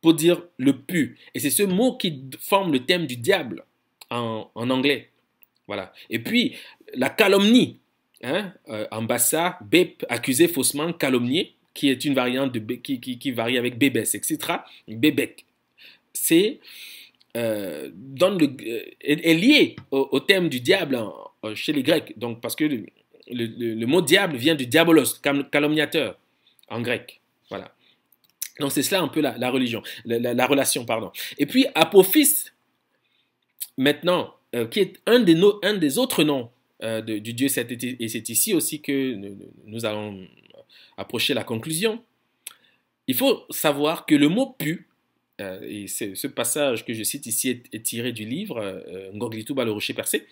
pour dire le pu. Et c'est ce mot qui forme le thème du diable en anglais. Voilà. Et puis, la calomnie, hein, en bassa, bep, accusé faussement, calomnier, qui est une variante de qui varie avec bébès, etc. Bébek. C'est est lié au thème du diable chez les Grecs. Donc, parce que le mot diable vient du diabolos, calomniateur, en grec. Voilà. Donc, c'est cela un peu la religion, la relation, pardon. Et puis, Apophis, maintenant, qui est un des autres noms du dieu Seth, et c'est ici aussi que nous allons approcher la conclusion. Il faut savoir que le mot pu, et ce passage que je cite ici est tiré du livre Ngoglituba, le rocher percé.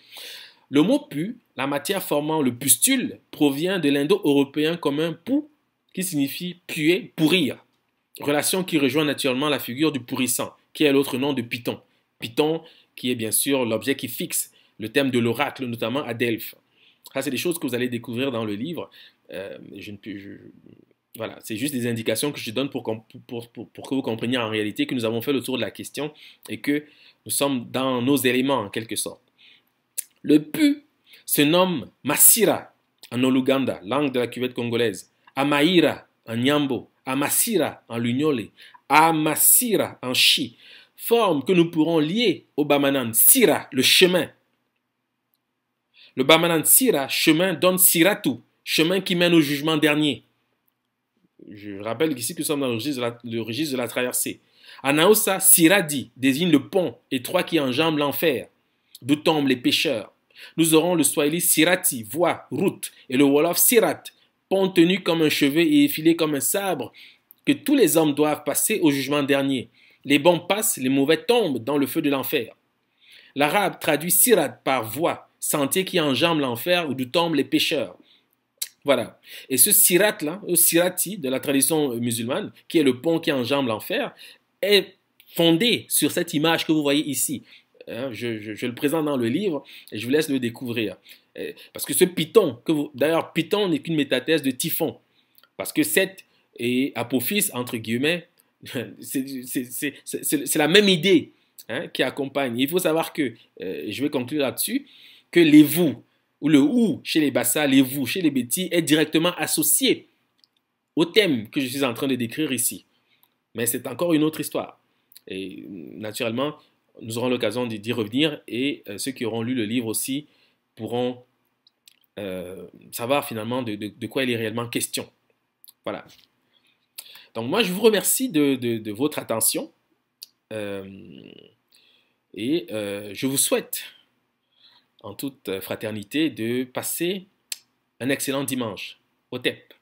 Le mot pu, la matière formant le pustule, provient de l'indo-européen commun pou, qui signifie puer, pourrir. Relation qui rejoint naturellement la figure du pourrissant, qui est l'autre nom de Python. Python, qui est bien sûr l'objet qui fixe le thème de l'oracle, notamment à Delphes. Ça, c'est des choses que vous allez découvrir dans le livre. Voilà, c'est juste des indications que je donne pour que vous compreniez en réalité que nous avons fait le tour de la question et que nous sommes dans nos éléments en quelque sorte. Le pu se nomme Masira en Oluganda, langue de la cuvette congolaise, Amaïra en Nyambo, Amasira en Lugnole, Amasira en Chi, forme que nous pourrons lier au Bamanan Sira, le chemin. Le Bamanan Sira, chemin, donne Siratu, chemin qui mène au jugement dernier. Je rappelle qu'ici que nous sommes dans le registre de la traversée. Anaosa Siradi désigne le pont étroit qui enjambe l'enfer, d'où tombent les pécheurs. Nous aurons le Swahili Sirati, voie, route, et le Wolof Sirat, pont tenu comme un chevet et effilé comme un sabre, que tous les hommes doivent passer au jugement dernier. Les bons passent, les mauvais tombent dans le feu de l'enfer. L'arabe traduit Sirat par voie, sentier qui enjambe l'enfer où d'où tombent les pécheurs. Voilà. Et ce sirat-là, le sirati de la tradition musulmane, qui est le pont qui enjambe l'enfer, est fondé sur cette image que vous voyez ici. Je le présente dans le livre et je vous laisse le découvrir. Parce que ce Python, d'ailleurs, Python n'est qu'une métathèse de Typhon. Parce que Seth et Apophis, entre guillemets, c'est la même idée qui accompagne. Il faut savoir que, je vais conclure là-dessus, que les vous, ou le ou chez les Bassa, les vous chez les Bétis, est directement associé au thème que je suis en train de décrire ici. Mais c'est encore une autre histoire. Et naturellement, nous aurons l'occasion d'y revenir et ceux qui auront lu le livre aussi pourront savoir finalement de quoi il est réellement question. Voilà. Donc moi, je vous remercie de votre attention et je vous souhaite en toute fraternité de passer un excellent dimanche. Au TEP.